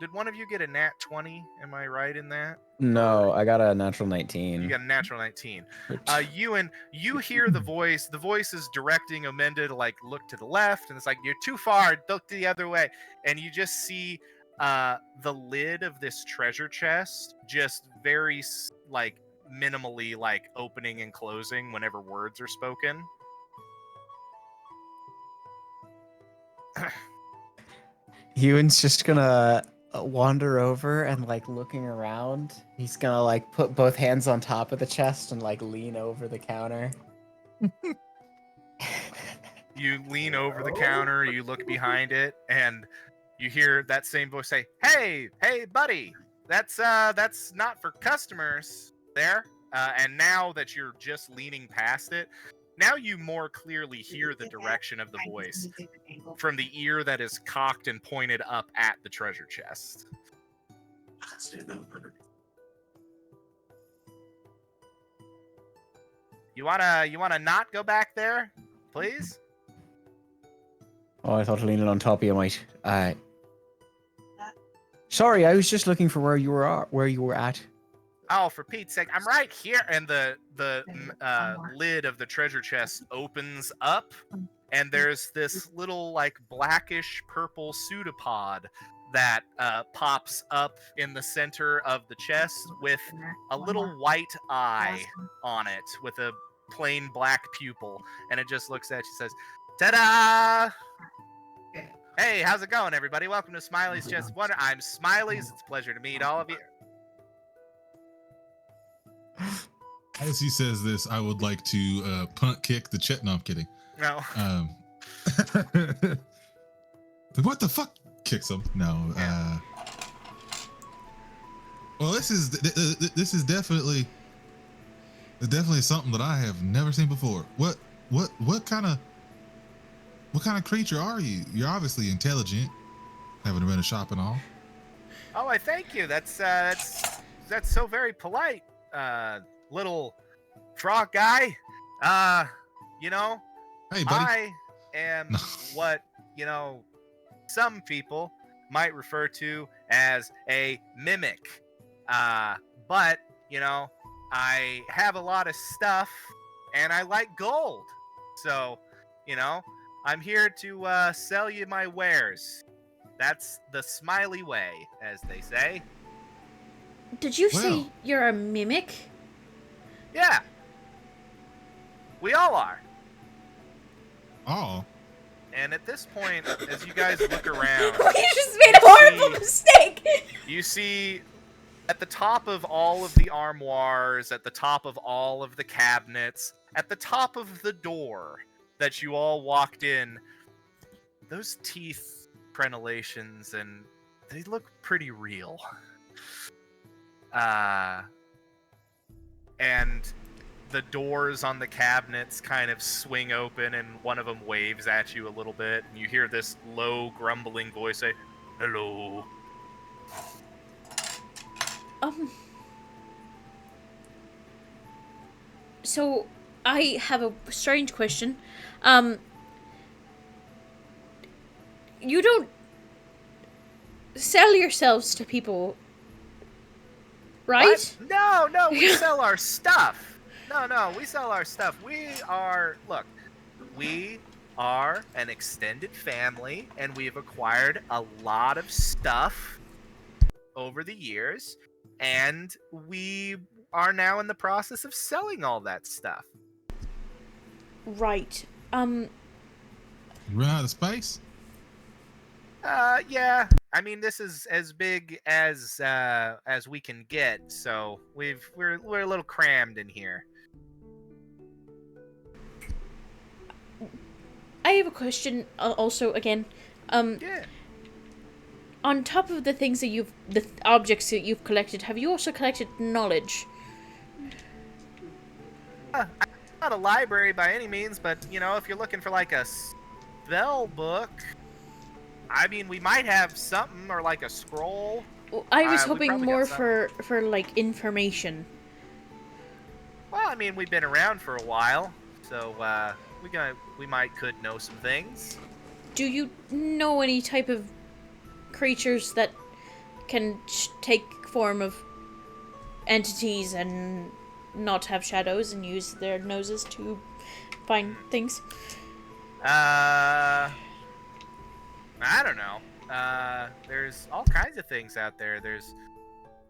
did one of you get a nat 20? Am I right in that? No, I got a natural 19. You got a natural 19. which- Ewan, you hear the voice. The voice is directing Amenda to like look to the left, and it's like, you're too far. Look the other way. And you just see the lid of this treasure chest just very like minimally like opening and closing whenever words are spoken. Ewan's just gonna wander over and like looking around. He's gonna like put both hands on top of the chest and like lean over the counter. You lean over the counter, you look behind it, and you hear that same voice say, hey buddy, that's not for customers there. And now that you're just leaning past it, now you more clearly hear the direction of the voice from the ear that is cocked and pointed up at the treasure chest. You wanna not go back there, please? Oh, I thought leaning on top of you might. Sorry, I was just looking for where you were at. Oh, for Pete's sake, I'm right here. And the lid of the treasure chest opens up, and there's this little like blackish purple pseudopod that pops up in the center of the chest with a little white eye on it with a plain black pupil, and it just looks at you and says, "Ta-da! Hey, how's it going, everybody? Welcome to Smiley's Chest of Wonder. I'm Smiley's. It's a pleasure to meet all of you." As he says this, I would like to punt kick the chest. No, I'm kidding. No. What the fuck? Kicks him. No. Well, this is definitely something that I have never seen before. What kind of creature are you? You're obviously intelligent, having been a shop and all. Oh, I thank you. That's so very polite, little frog guy. You know, Hey, buddy. I am what, some people might refer to as a mimic. But, I have a lot of stuff and I like gold. So, I'm here to sell you my wares. That's the Smiley way, as they say. Did you say Well. you're a mimic? Yeah. We all are. Oh, And at this point, as you guys look around, We just made a horrible mistake! you see at the top of all of the armoires, at the top of all of the cabinets, at the top of the door that you all walked in, those teeth crenellations, and they look pretty real. And the doors on the cabinets kind of swing open, and one of them waves at you a little bit, and you hear this low, grumbling voice say, "Hello." So, I have a strange question. You don't sell yourselves to people, right? What? No, we sell our stuff. No, we sell our stuff. We are an extended family, and we've acquired a lot of stuff over the years, and we are now in the process of selling all that stuff. Right. run out of space? Yeah. I mean, this is as big as we can get, so we're a little crammed in here. I have a question also again. Yeah. On top of the things that the objects that you've collected, have you also collected knowledge? Not a library by any means, but if you're looking for like a spell book, I mean, we might have something, or like a scroll. Well, I was we hoping probably more got for like information. Well, I mean, we've been around for a while, so we could know some things. Do you know any type of creatures that can take form of entities and not have shadows and use their noses to find things? I don't know. There's all kinds of things out there. There's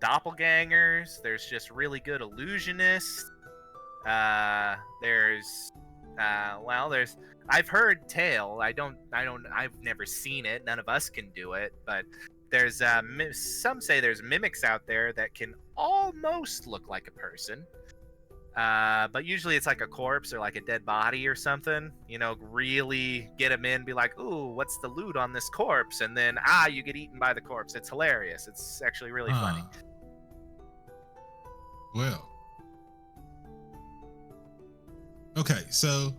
doppelgangers. There's just really good illusionists. There's I've heard tale. I've never seen it. None of us can do it, but there's some say there's mimics out there that can almost look like a person. But usually it's like a corpse or like a dead body or something. Really get them in, be like, "Ooh, what's the loot on this corpse?" And then you get eaten by the corpse. It's hilarious. It's actually really funny. Well. Okay, so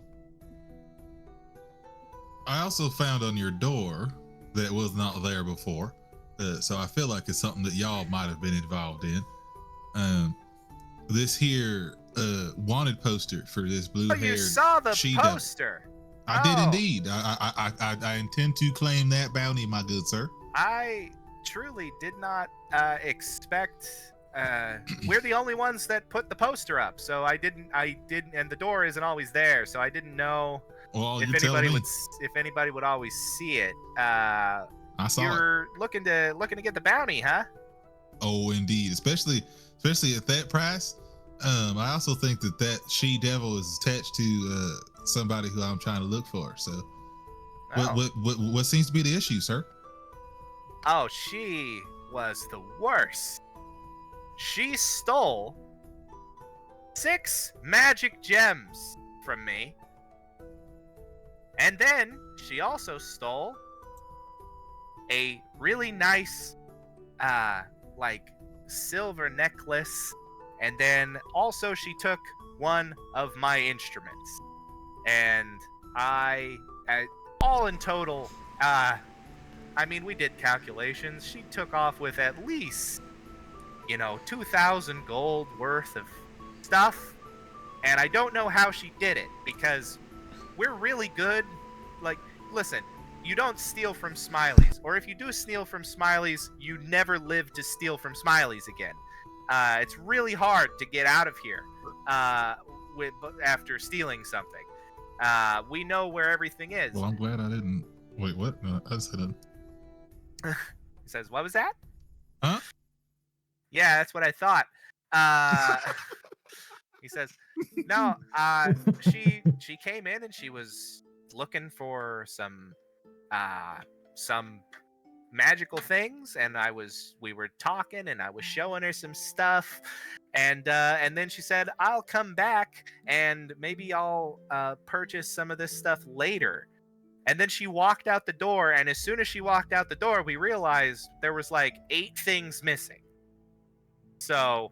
I also found on your door that it was not there before. So I feel like it's something that y'all might have been involved in. This here wanted poster for this Oh, you blue-haired saw the she-devil. poster. I did Oh. indeed. I intend to claim that bounty, my good sir. I truly did not expect. We're the only ones that put the poster up, so I didn't, and the door isn't always there, so I didn't know Well, if you're telling anybody me. if anybody would always see it. I saw it. You're looking to get the bounty, huh? Oh, indeed. Especially at that price. I also think that she-devil is attached to somebody who I'm trying to look for. So, Oh. what seems to be the issue, sir? Oh, she was the worst. She stole 6 magic gems from me. And then she also stole a really nice, like, silver necklace. And then also she took one of my instruments. And all in total, I mean, we did calculations. She took off with at least, 2,000 gold worth of stuff. And I don't know how she did it, because we're really good. Like, listen, you don't steal from Smileys. Or if you do steal from Smileys, you never live to steal from Smileys again. It's really hard to get out of here after stealing something. We know where everything is. Well, I'm glad I didn't. Wait, what? No, I said it. He says, "What was that?" Huh? Yeah, that's what I thought. He says, "No, she came in and she was looking for some magical things, and we were talking, and I was showing her some stuff, and then she said, I'll come back and maybe I'll purchase some of this stuff later." And then she walked out the door, and as soon as she walked out the door, we realized there was like 8 things missing. So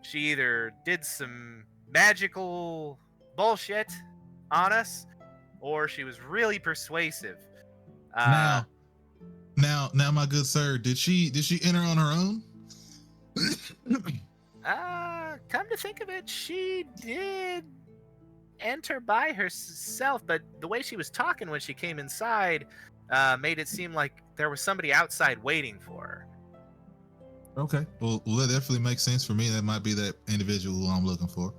she either did some magical bullshit on us, or she was really persuasive. Now, my good sir, did she enter on her own? Come to think of it, she did enter by herself, but the way she was talking when she came inside made it seem like there was somebody outside waiting for her. Okay. Well, that definitely makes sense for me. That might be that individual who I'm looking for.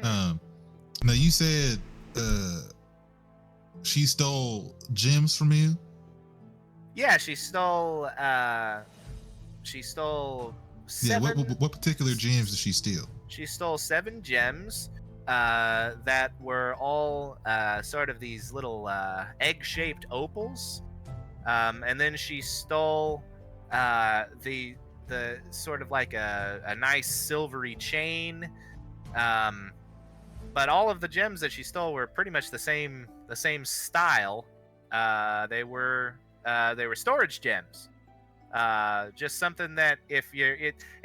Now you said she stole gems from you? Yeah, she stole 7. Yeah, what particular gems did she steal? She stole 7 gems that were all sort of these little egg-shaped opals. And then she stole the sort of like a nice silvery chain. But all of the gems that she stole were pretty much the same style. They were storage gems. Just something that it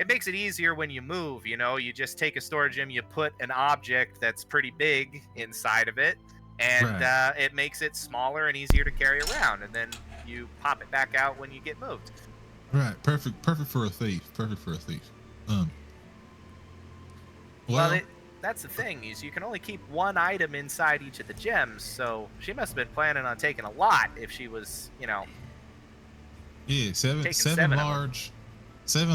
makes it easier when you move. You just take a storage gem, you put an object that's pretty big inside of it, and Right. It makes it smaller and easier to carry around, and then you pop it back out when you get moved. Right. Perfect for a thief. Well, that's the thing, is you can only keep one item inside each of the gems, so she must have been planning on taking a lot if she was, yeah, seven taking 7 of them.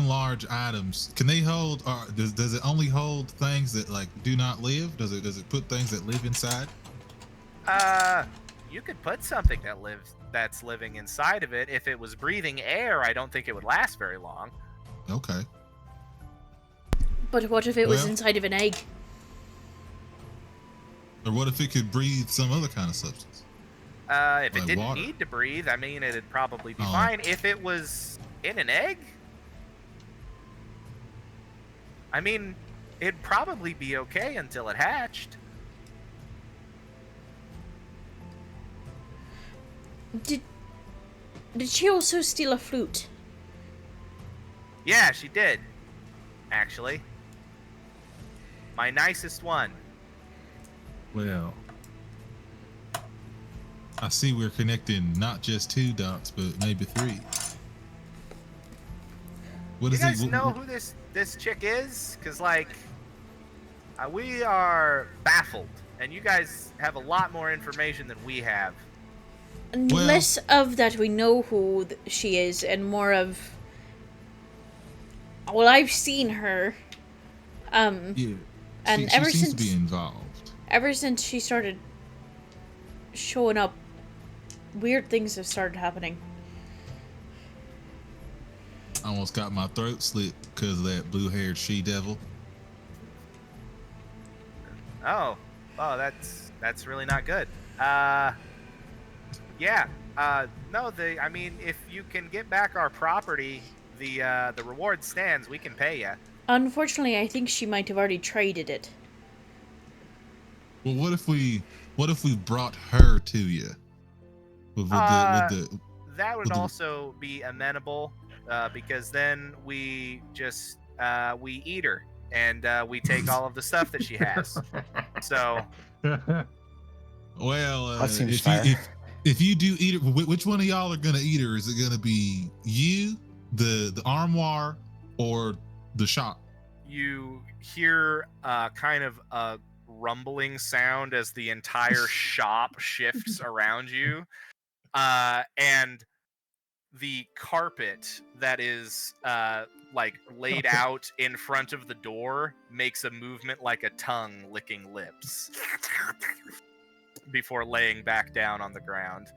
large items. Can they hold, or does it only hold things that like do not live? Does it put things that live inside? You could put something that's living inside of it. If it was breathing air, I don't think it would last very long. Okay. But what if it was Well- inside of an egg? Or what if it could breathe some other kind of substance? If Like it didn't water. need to breathe, I mean, it'd probably be Oh. fine. If it was in an egg, I mean, it'd probably be okay until it hatched. Did she also steal a flute? Yeah, she did. Actually. My nicest one. Well, I see we're connecting not just 2 dots, but maybe 3. What You is guys it? know who this chick is? Because, like, We are baffled, and you guys have a lot more information than we have. And less of that we know who she is, and more of, well, I've seen her. Yeah. And she ever seems since to be involved. ever since she started showing up, weird things have started happening. I almost got my throat slit because of that blue-haired she-devil. Oh, that's really not good. Yeah. No, I mean, if you can get back our property, the reward stands. We can pay you. Unfortunately, I think she might have already traded it. Well, what if we brought her to you? That would also be amenable, because then we just we eat her and we take all of the stuff that she has. So, well, That seems fair. if you do eat it, which one of y'all are gonna eat her? Is it gonna be you, the armoire, or the shop? you hear kind of a rumbling sound as the entire shop shifts around you, and the carpet that is like laid out in front of the door makes a movement like a tongue licking lips before laying back down on the ground.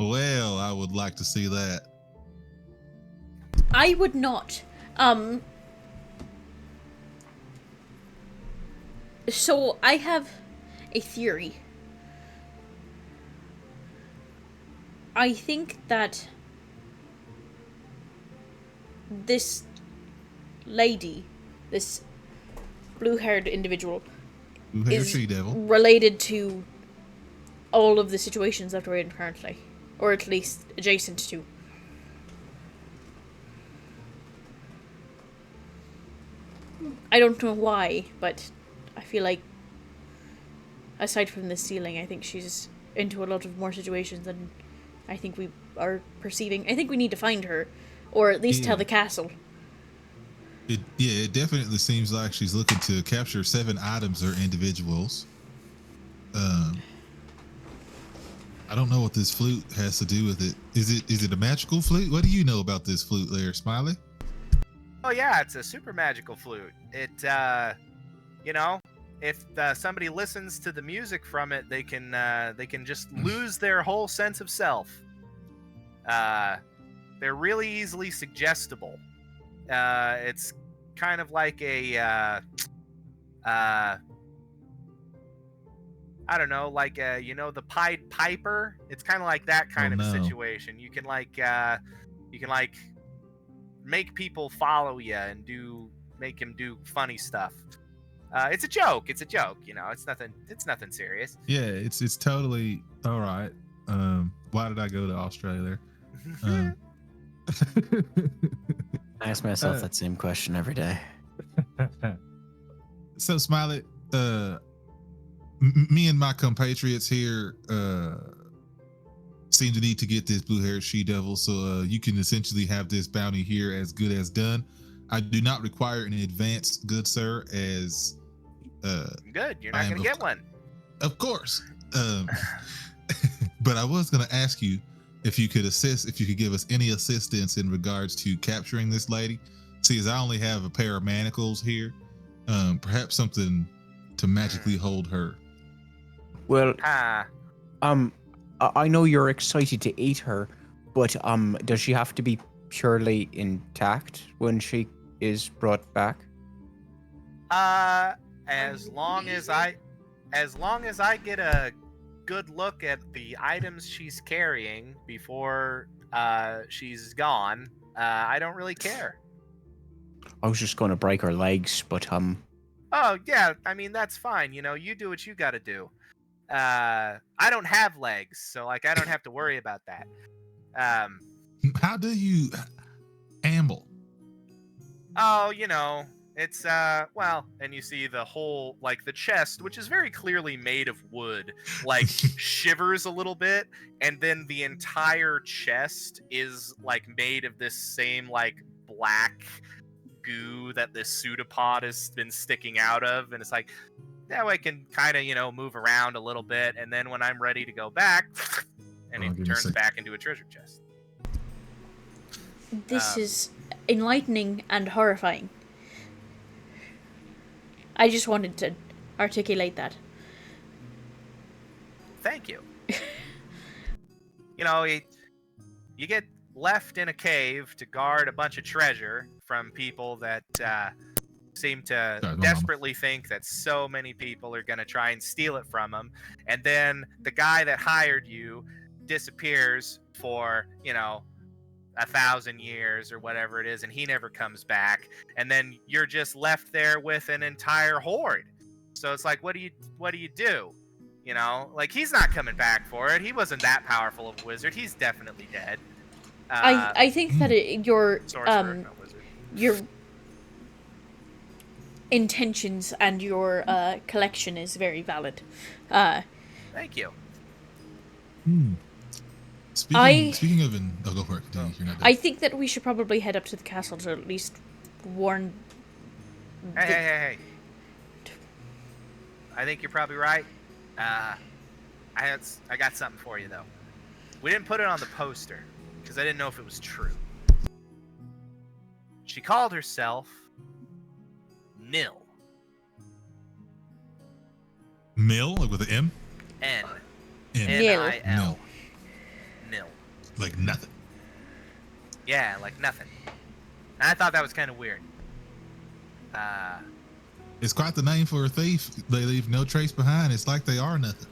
Well, I would like to see that. I would not. So I have a theory. I think that this lady, this blue-haired individual, Blue-haired is she-devil. related to all of the situations that we're in currently, or at least adjacent to. I don't know why, but I feel like, aside from the stealing, I think she's into a lot of more situations than I think we are perceiving. I think we need to find her, or at least tell the castle. It definitely seems like she's looking to capture 7 items or individuals. I don't know what this flute has to do with it. Is it a magical flute? What do you know about this flute there, Smiley? Oh yeah, it's a super magical flute. It, you know, if somebody listens to the music from it, they can just lose their whole sense of self. They're really easily suggestible. It's kind of like a, I don't know, like you know, the Pied Piper. It's kind of like that kind of a situation. You can like make people follow you and make him do funny stuff. It's a joke. It's a joke. You know, it's nothing serious. Yeah, it's totally all right. Why did I go to Australia there? I ask myself that same question every day. So, Smiley, me and my compatriots here seem to need to get this blue-haired she-devil, so you can essentially have this bounty here as good as done. I do not require an advance, good sir, as good. You're not gonna get one. Of course. But I was gonna ask you if you could give us any assistance in regards to capturing this lady. See, as I only have a pair of manacles here, perhaps something to magically hold her. Well, I know you're excited to eat her, but does she have to be purely intact when she is brought back? As long as I get a good look at the items she's carrying before she's gone, I don't really care. I was just going to break her legs, but Oh yeah, I mean that's fine. You know, you do what you got to do. I don't have legs, so like I don't have to worry about that. How do you amble? Oh, you know, it's well, and you see the whole, like, the chest, which is very clearly made of wood, like shivers a little bit, and then the entire chest is like made of this same like black goo that this pseudopod has been sticking out of, and it's like, now I can kind of, move around a little bit, and then when I'm ready to go back, and Hold on, give it me a turns sec. back into a treasure chest. This is enlightening and horrifying. I just wanted to articulate that. Thank you. You get left in a cave to guard a bunch of treasure from people that seem to Sorry, desperately think that so many people are going to try and steal it from them. And then the guy that hired you disappears for, 1,000 years or whatever it is, and he never comes back. And then you're just left there with an entire horde. So it's like, what do you do? Like, he's not coming back for it. He wasn't that powerful of a wizard. He's definitely dead. I think that your Sorcerer, not wizard. your intentions and your collection is very valid. Thank you. Speaking of, go for it. You're not done. I think that we should probably head up to the castle to at least warn. Hey. I think you're probably right. I got something for you, though. We didn't put it on the poster because I didn't know if it was true. She called herself Nil. Mill, like with an M? N. N. N-I-L. Nil. Like nothing. Yeah, like nothing. And I thought that was kind of weird. It's quite the name for a thief. They leave no trace behind. It's like they are nothing.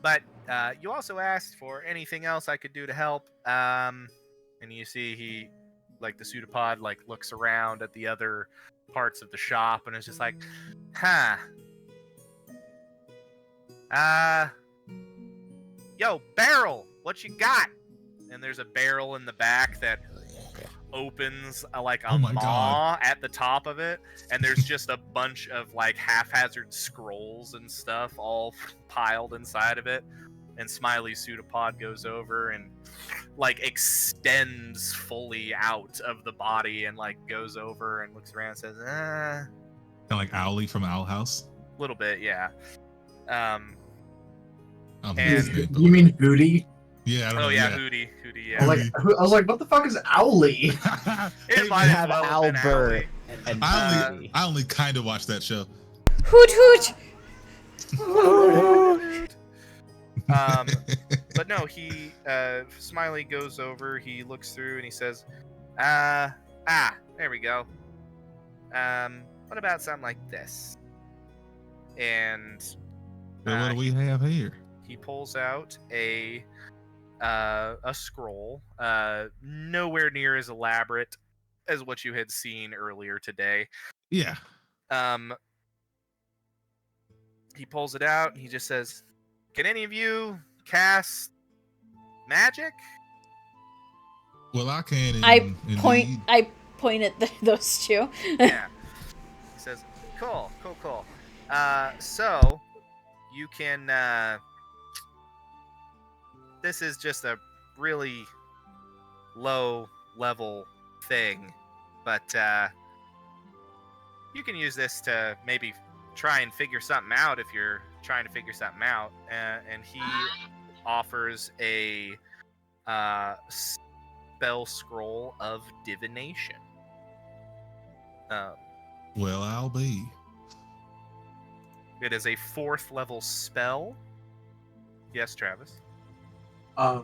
But you also asked for anything else I could do to help. And you see the pseudopod, looks around at the other parts of the shop and is just like, yo, barrel, what you got? And there's a barrel in the back that opens like a Oh my maw God. at the top of it, and there's just a bunch of haphazard scrolls and stuff all piled inside of it. And Smiley's pseudopod goes over and extends fully out of the body and goes over and looks around and says, Kind of like Owly from Owl House. a little bit, yeah. I'm And- listening, but You mean Hootie? yeah, I don't know. Hootie, I yeah. was like, what the fuck is Owly? It Hey, might man, as have well have been Albert Owly. and I only kind of watched that show. Hoot hoot! But no, he Smiley goes over, he looks through and he says, there we go. What about something like this? And Well, what do we have here? he pulls out a scroll, nowhere near as elaborate as what you had seen earlier today. Yeah. He pulls it out and he just says, "Can any of you cast magic?" Well, I can. I indeed. point at those two. Yeah. He says, Cool. So you can. This is just a really low level thing, but you can use this to maybe try and figure something out if you're trying to figure something out. And he offers a spell scroll of divination. Well, I'll be. It is a 4th level spell. Yes, Travis. I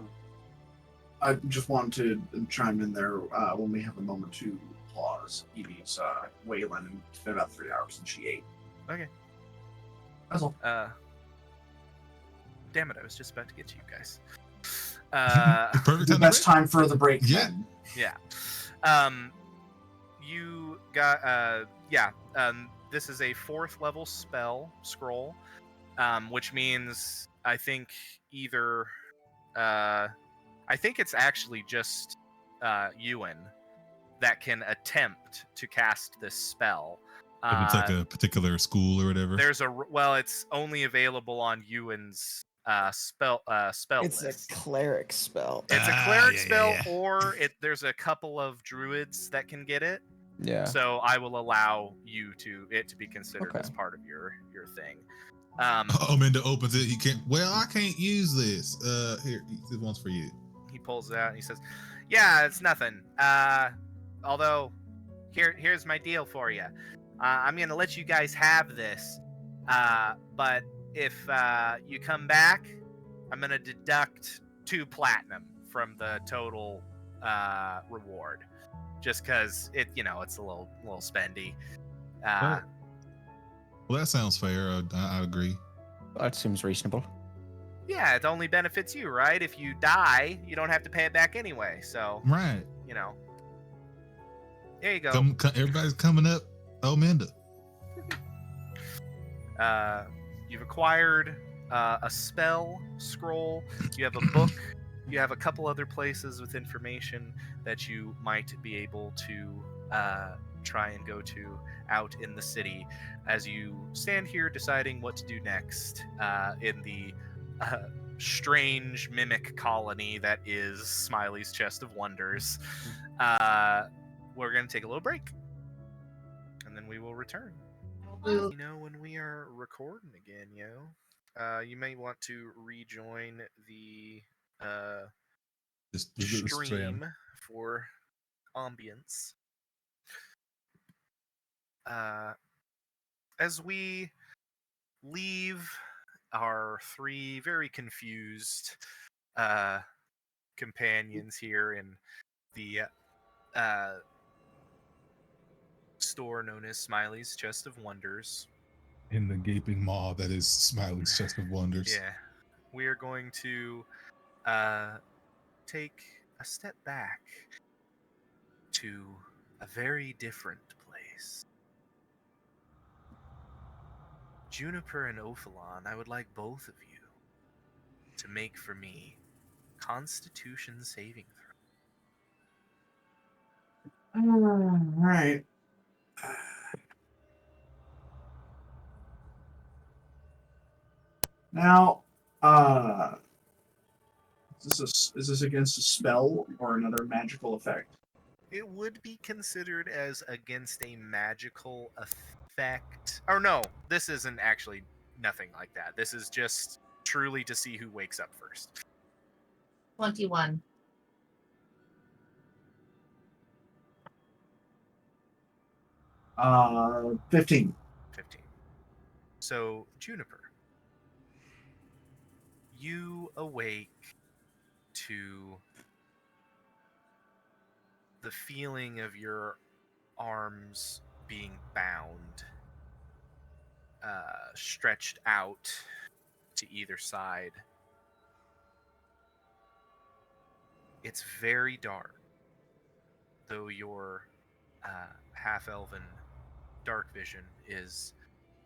just wanted to chime in there when we have a moment to pause. Evie's Waylon, and it's been about 3 hours since she ate. Okay. That's all. Damn it, I was just about to get to you guys. Perfect The time. best time for the break. Yeah. Then. Yeah. You got this is a 4th level spell scroll, which means I think either I think it's actually just Ewan that can attempt to cast this spell. If it's like a particular school or whatever. It's only available on Ewan's spell It's list. a cleric spell. It's a Ah, cleric yeah, spell, yeah. or there's a couple of druids that can get it. Yeah. So I will allow you to be considered Okay. as part of your thing. Ominda opens it. He can't. Well, I can't use this. Here, this one's for you. He pulls it out and he says, "Yeah, it's nothing. Although here's my deal for you. I'm gonna let you guys have this. But if you come back, I'm gonna deduct 2 platinum from the total reward, just because it's a little spendy." Well, that sounds fair. I agree. That seems reasonable. Yeah, it only benefits you, right? If you die, you don't have to pay it back anyway. So, Right. There you go. Everybody's coming up. Ominda. You've acquired a spell scroll. You have a book. You have a couple other places with information that you might be able to try and go to out in the city as you stand here deciding what to do next in the strange mimic colony that is Smiley's Chest of Wonders. We're going to take a little break, and then we will return. When we are recording again, you may want to rejoin the stream for ambience. As we leave our 3 very confused companions here in the store known as Smiley's Chest of Wonders. In the gaping maw that is Smiley's Chest of Wonders. Yeah. We are going to take a step back to a very different place. Juniper and Ophalon, I would like both of you to make for me Constitution saving throw. All right. Now, is this against a spell or another magical effect? It would be considered as against a magical effect. Or no, this isn't actually nothing like that. This is just truly to see who wakes up first. 21. 15. 15. So, Juniper, you awake to the feeling of your arms being bound, stretched out to either side. It's very dark, though your half-elven dark vision is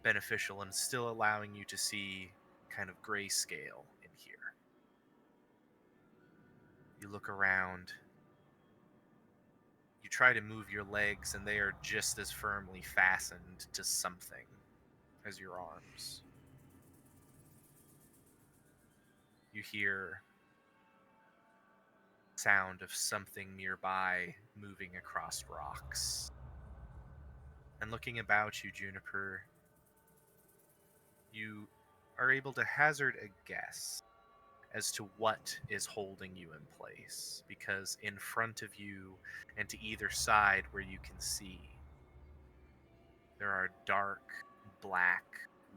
beneficial and still allowing you to see kind of grayscale in here. You look around. You try to move your legs, and they are just as firmly fastened to something as your arms. You hear sound of something nearby moving across rocks. And looking about you, Juniper, you are able to hazard a guess as to what is holding you in place, because in front of you and to either side where you can see, there are dark black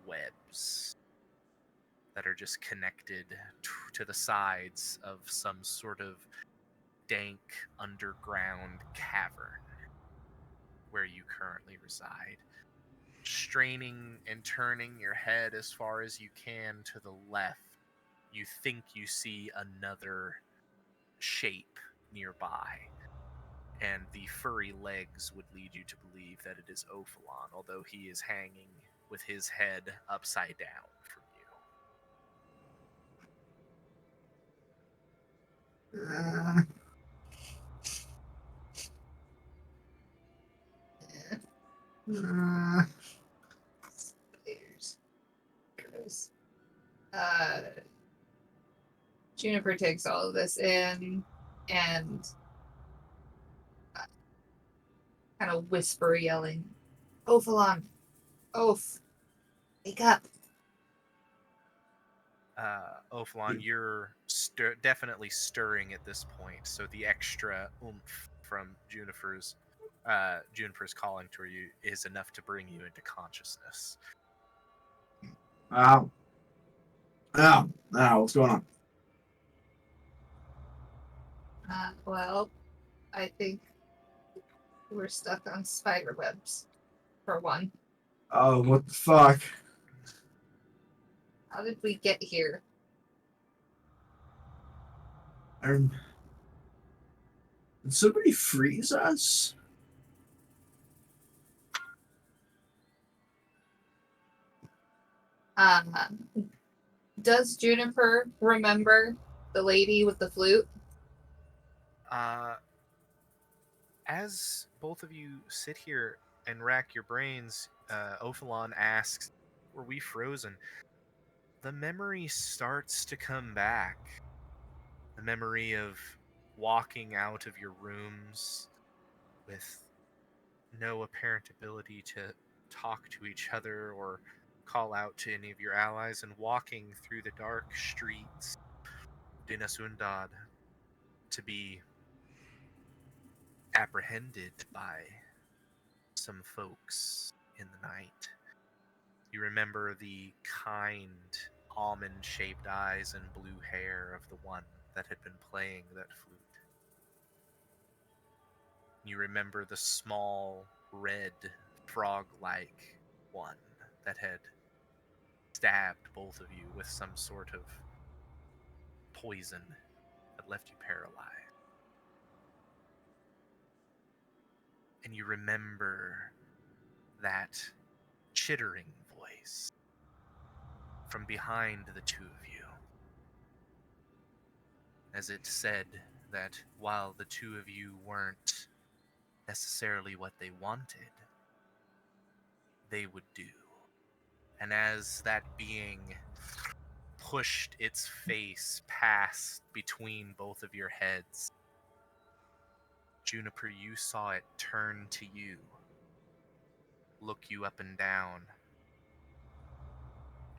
webs that are just connected to the sides of some sort of dank underground cavern where you currently reside. Straining and turning your head as far as you can to the left, you think you see another shape nearby, and the furry legs would lead you to believe that it is Ophalon, although he is hanging with his head upside down from you. Spiders. Gross. Juniper takes all of this in and kind of whisper yelling, Ophalon, Oph, wake up. Ophalon, you're definitely stirring at this point, so the extra oomph from Juniper's calling to you is enough to bring you into consciousness. What's going on? Well, I think we're stuck on spider webs, for one. Oh, what the fuck? How did we get here? Did somebody freeze us? Does Juniper remember the lady with the flute? As both of you sit here and rack your brains, Ophalon asks, were we frozen? The memory starts to come back. The memory of walking out of your rooms with no apparent ability to talk to each other or call out to any of your allies, and walking through the dark streets of Dinasundad to be apprehended by some folks in the night. You remember the kind, almond-shaped eyes and blue hair of the one that had been playing that flute. You remember the small, red, frog-like one that had stabbed both of you with some sort of poison that left you paralyzed. And you remember that chittering voice from behind the two of you, as it said that while the two of you weren't necessarily what they wanted, they would do. And as that being pushed its face past between both of your heads, Juniper, you saw it turn to you, look you up and down,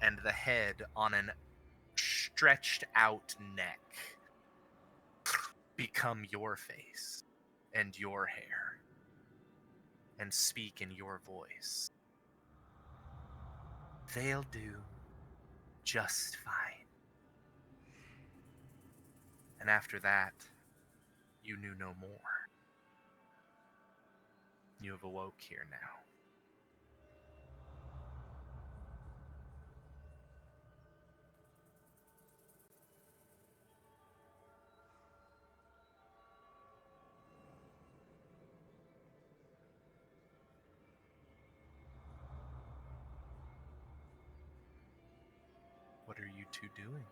and the head on an stretched out neck become your face and your hair and speak in your voice. They'll do just fine. And after that, you knew no more. You have awoke here now. What are you two doing?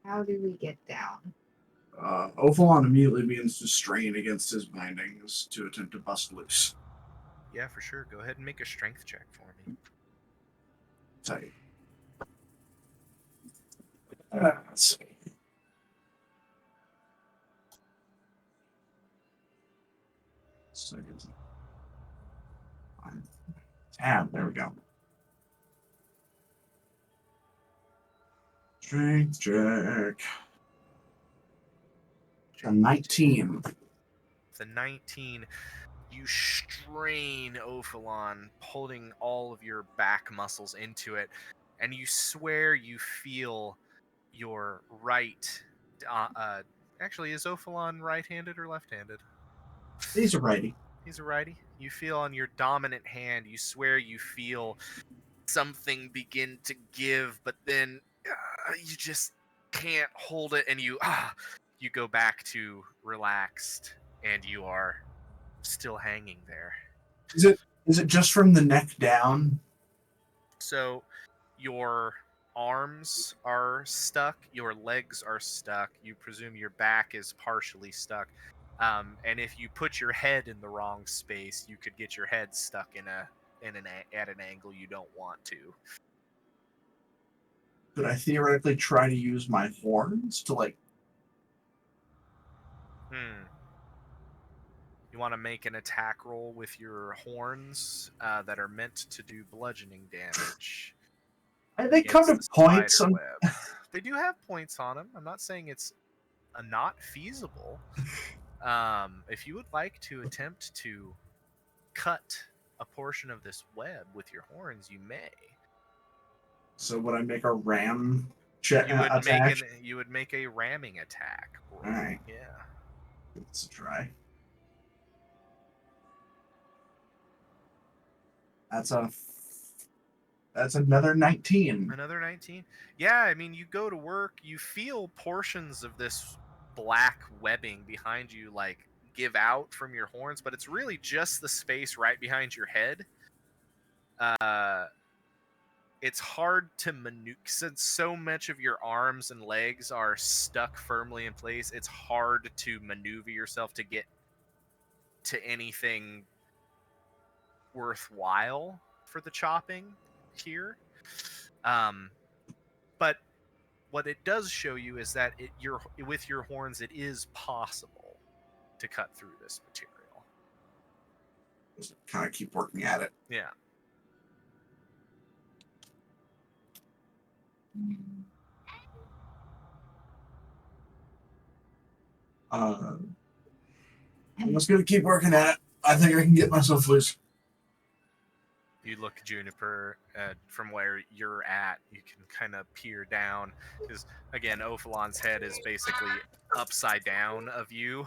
How do we get down? Ophalon immediately begins to strain against his bindings to attempt to bust loose. Yeah, for sure. Go ahead and make a strength check for me. Tight. Let's see. Second. Tab, there we go. Strength check. A 19. The 19, you strain Ophalon, pulling all of your back muscles into it, and you swear you feel your right. Actually, is Ophalon right-handed or left-handed? He's a righty. He's a righty. You feel on your dominant hand, you swear you feel something begin to give, but then you just can't hold it, and you go back to relaxed, and you are still hanging there. Is it just from the neck down? So your arms are stuck, your legs are stuck, you presume your back is partially stuck. And if you put your head in the wrong space, you could get your head stuck at an angle you don't want to. Could I theoretically try to use my horns to like? You want to make an attack roll with your horns that are meant to do bludgeoning damage. They come to against the points. spider web. They do have points on them. I'm not saying it's not feasible. If you would like to attempt to cut a portion of this web with your horns, you may. So would I make a ram attack? You would make a ramming attack. All right. Yeah. Let's try. That's another 19. Another 19? Yeah, I mean, you go to work, you feel portions of this black webbing behind you, like, give out from your horns, but it's really just the space right behind your head. It's hard to maneuver, since so much of your arms and legs are stuck firmly in place, it's hard to maneuver yourself to get to anything worthwhile for the chopping here. But what it does show you is that with your horns, it is possible to cut through this material. Just kind of keep working at it. Yeah. I'm just gonna keep working at it. I think I can get myself loose. You look, Juniper, from where you're at, you can kind of peer down, because, again, Ophalon's head is basically upside down of you,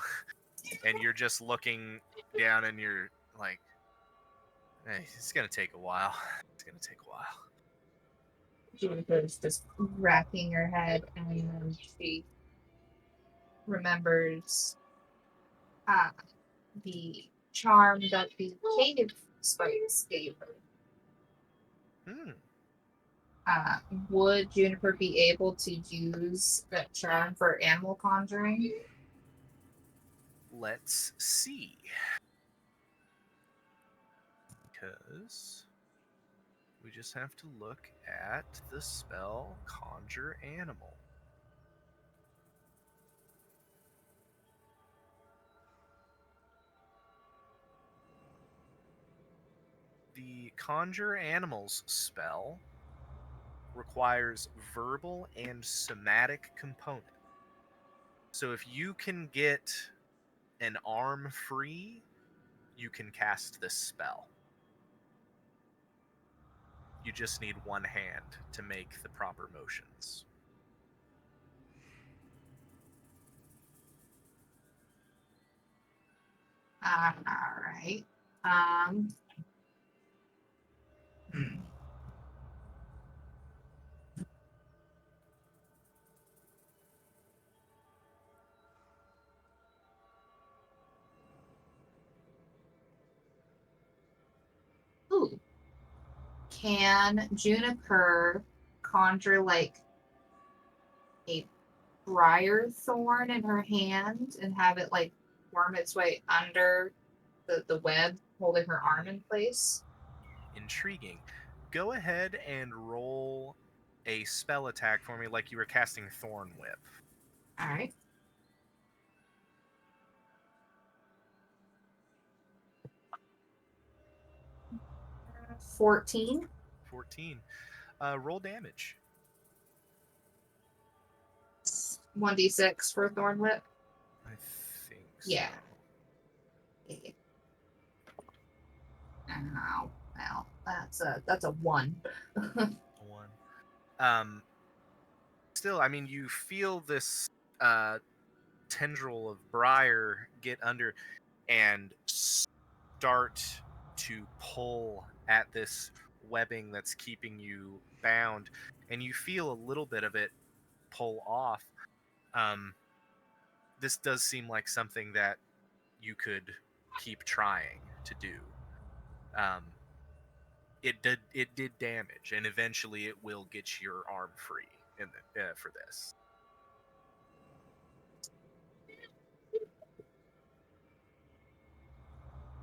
and you're just looking down, and you're like, hey, it's going to take a while. It's going to take a while. Juniper's just wrapping her head, and she remembers the charm that the cave spikes gave her. Would Juniper be able to use that charm for animal conjuring? Let's see. Because we just have to look at the spell Conjure Animal. The Conjure Animals spell requires verbal and somatic component. So if you can get an arm free, you can cast this spell. You just need one hand to make the proper motions. Alright. Ooh. Can Juniper conjure like a briar thorn in her hand and have it like worm its way under the web holding her arm in place? Intriguing. Go ahead and roll a spell attack for me like you were casting Thorn Whip. Alright. – 14. 14. Roll damage. 1d6 for Thorn Whip. I think so. Yeah. Oh, well, that's a 1. One. Still, I mean, you feel this tendril of briar get under and start to pull at this webbing that's keeping you bound, and you feel a little bit of it pull off. This does seem like something that you could keep trying to do. It did damage, and eventually it will get your arm free for this.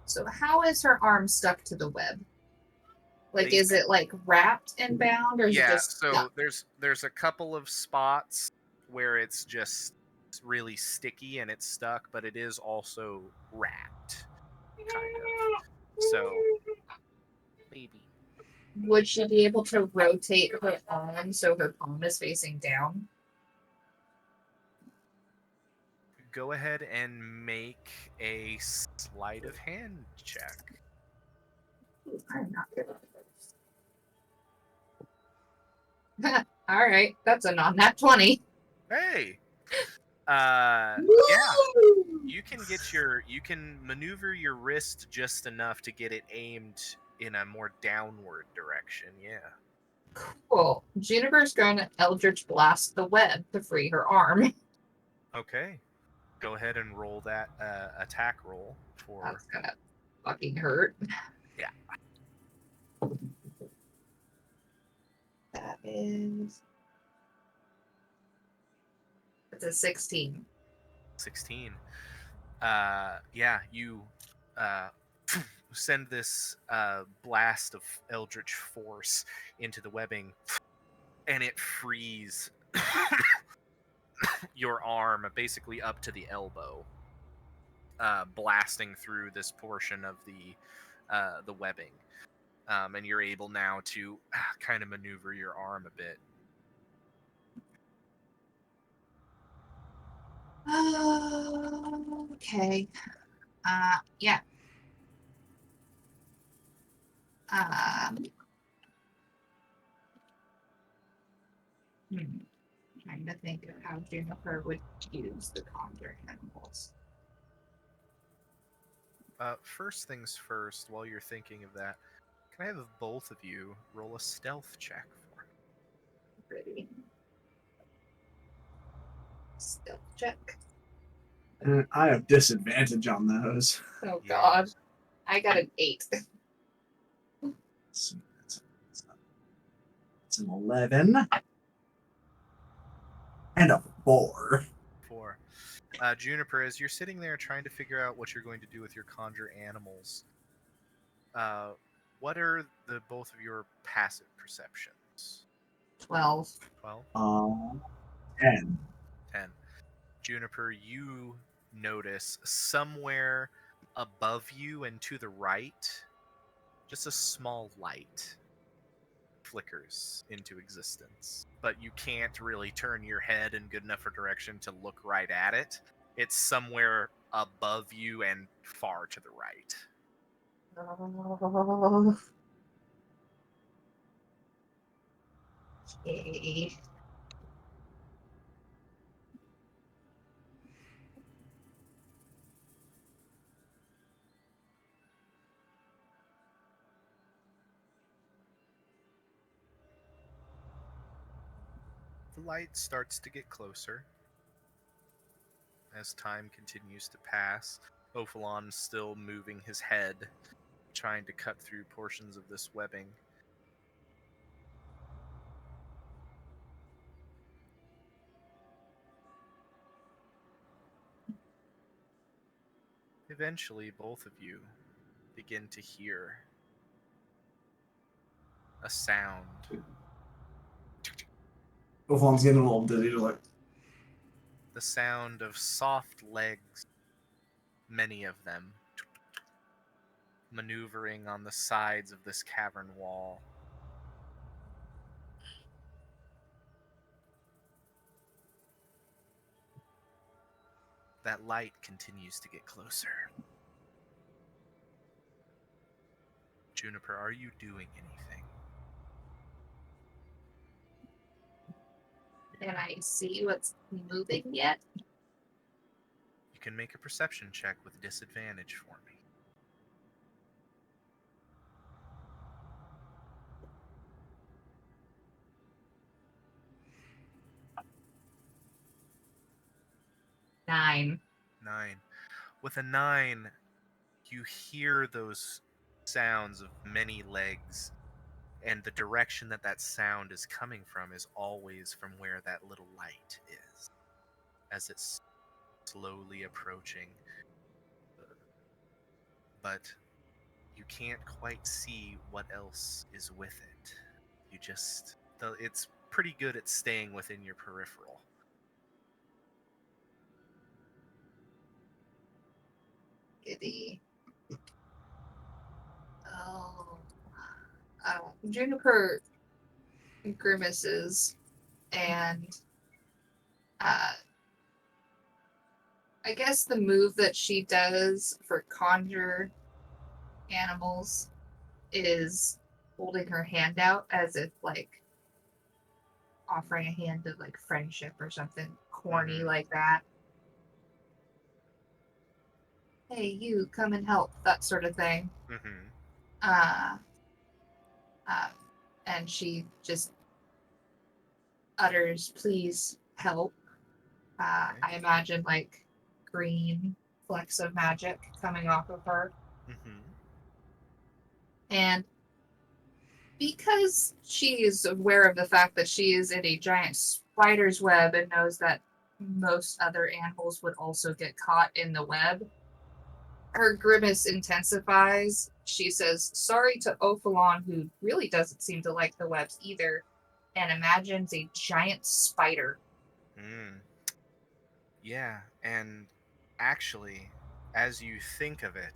So how is her arm stuck to the web? Like, They- is it like wrapped and bound, or is it Yeah, just so stuck? there's a couple of spots where it's just really sticky and it's stuck, but it is also wrapped, kind of. So maybe Would she be able to rotate her arm so her palm is facing down? go ahead and make a sleight of hand check. Ooh, I'm not good at this. All right, that's a non-nat 20. Hey, yeah, you can maneuver your wrist just enough to get it aimed in a more downward direction. Yeah. Cool. Juniper's going to Eldritch Blast the web to free her arm. Okay. Go ahead and roll that attack roll for. That's gonna fucking hurt. Yeah. That is. It's a 16. 16. Yeah, you send this blast of eldritch force into the webbing, and it frees your arm basically up to the elbow, blasting through this portion of the webbing, and you're able now to kind of maneuver your arm a bit. Okay. Yeah. Um. Trying to think of how Juniper would use the conjure animals. First things first, while you're thinking of that, can I have both of you roll a stealth check for me? Pretty. Stealth check. I have disadvantage on those. Oh Yeah. god. I got an 8. It's an 11 and a 4. 4. Juniper, as you're sitting there trying to figure out what you're going to do with your conjure animals, what are the both of your passive perceptions? 12. 12? 10. 10. Juniper, you notice somewhere above you and to the right, just a small light flickers into existence. But you can't really turn your head in good enough a direction to look right at it. It's somewhere above you and far to the right. Okay. The light starts to get closer as time continues to pass. Ophalon still moving his head, trying to cut through portions of this webbing. Eventually, both of you begin to hear a sound. Ophalon's getting a little dizzy. Like, The sound of soft legs, many of them, maneuvering on the sides of this cavern wall. That light continues to get closer. Juniper, are you doing anything? Can I see what's moving yet? You can make a perception check with disadvantage for me. Nine. 9. With a 9, you hear those sounds of many legs, and the direction that that sound is coming from is always from where that little light is, as it's slowly approaching. But you can't quite see what else is with it. You just, it's pretty good at staying within your peripheral. Giddy. Oh. Juniper grimaces and I guess the move that she does for conjure animals is holding her hand out as if like offering a hand of like friendship or something corny like that. Hey, you come and help, that sort of thing. And she just utters, "Please help." I imagine like green flecks of magic coming off of her. And because she is aware of the fact that she is in a giant spider's web and knows that most other animals would also get caught in the web, her grimace intensifies. She says sorry to Ophalon, who really doesn't seem to like the webs either, and imagines a giant spider. Yeah, and actually, as you think of it,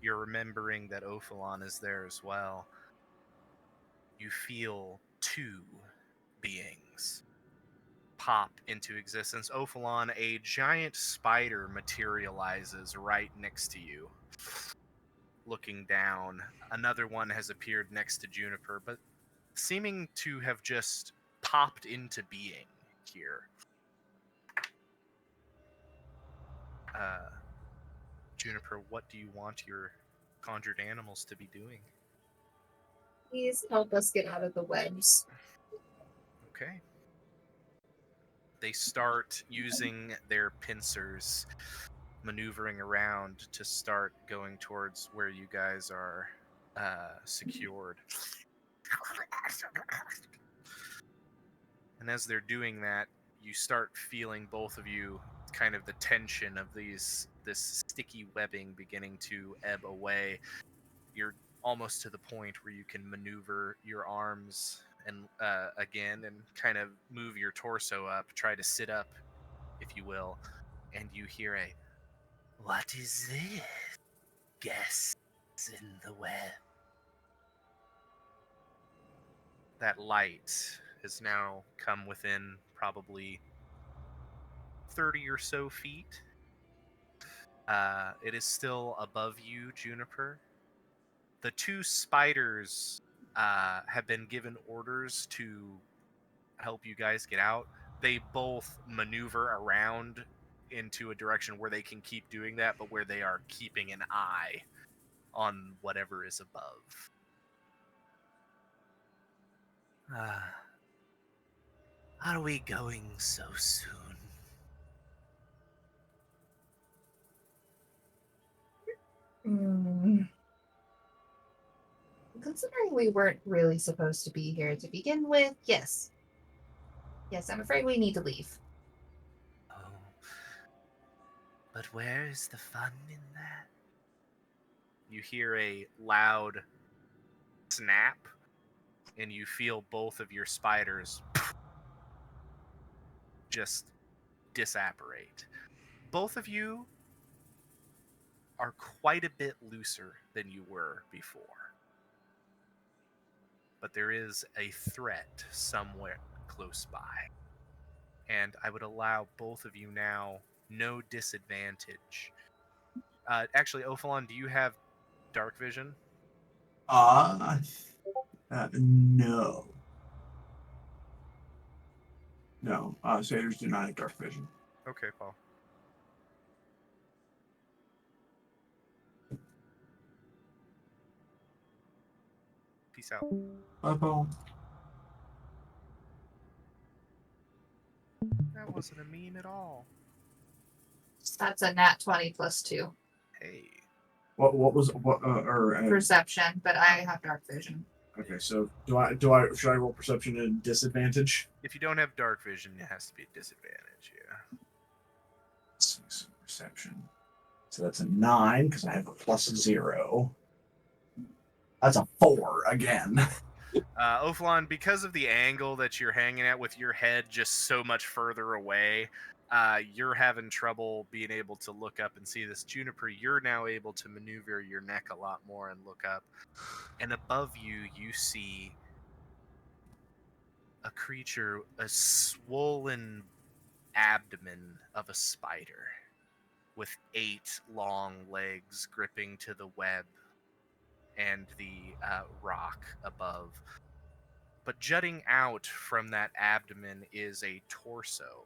you're remembering that Ophalon is there as well. You feel two beings pop into existence. Ophalon, a giant spider materializes right next to you. Looking down, another one has appeared next to Juniper, but seeming to have just popped into being here. Juniper, what do you want your conjured animals to be doing? Please help us get out of the webs. Okay. They start using their pincers, maneuvering around to start going towards where you guys are secured. And as they're doing that, you start feeling, both of you, kind of the tension of this sticky webbing beginning to ebb away. You're almost to the point where you can maneuver your arms and again and kind of move your torso up, try to sit up, if you will, and you hear a, "What is this? Guests in the web." That light has now come within probably 30 or so feet. It is still above you, Juniper. The two spiders have been given orders to help you guys get out. They both maneuver around into a direction where they can keep doing that, but where they are keeping an eye on whatever is above. Are we going so soon? Considering we weren't really supposed to be here to begin with, yes. Yes, I'm afraid we need to leave. Oh. But where is the fun in that? You hear a loud snap, and you feel both of your spiders just disapparate. Both of you are quite a bit looser than you were before. But there is a threat somewhere close by. And I would allow both of you now no disadvantage. Actually, Ophalon, do you have dark vision? No. No, satyrs do not have dark vision. Okay, Paul. Peace out. Bye, Paul. That wasn't a meme at all. That's a nat 20 plus 2. Hey. What Perception, but I have dark vision. Okay, so should I roll perception at disadvantage? If you don't have dark vision, it has to be a disadvantage, yeah. Perception. So that's a 9 because I have a +0. That's a 4 again. Ophalon, because of the angle that you're hanging at with your head just so much further away, you're having trouble being able to look up and see this. Juniper, you're now able to maneuver your neck a lot more and look up. And above you, you see a creature, a swollen abdomen of a spider with 8 long legs gripping to the web and the rock above. But jutting out from that abdomen is a torso,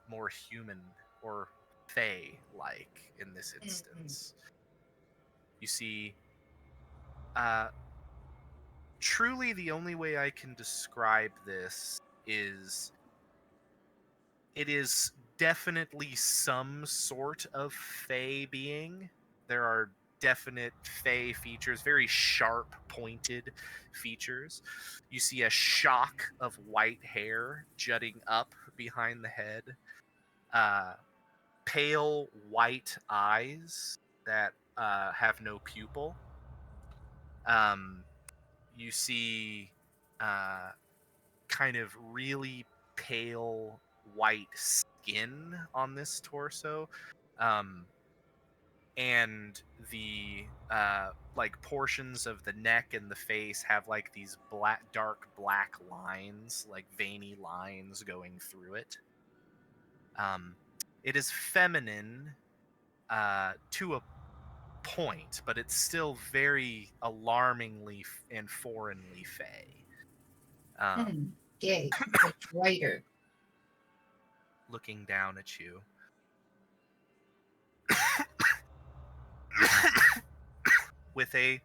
more human or fey-like in this instance. You see, truly the only way I can describe this is it is definitely some sort of fey being. There are definite fey features, very sharp pointed features. You see a shock of white hair jutting up behind the head, pale white eyes that have no pupil. You see kind of really pale white skin on this torso, and the like portions of the neck and the face have like these dark black lines, like veiny lines going through it. It is feminine to a point, but it's still very alarmingly and foreignly fey. Gay. It's whiter. Looking down at you. With a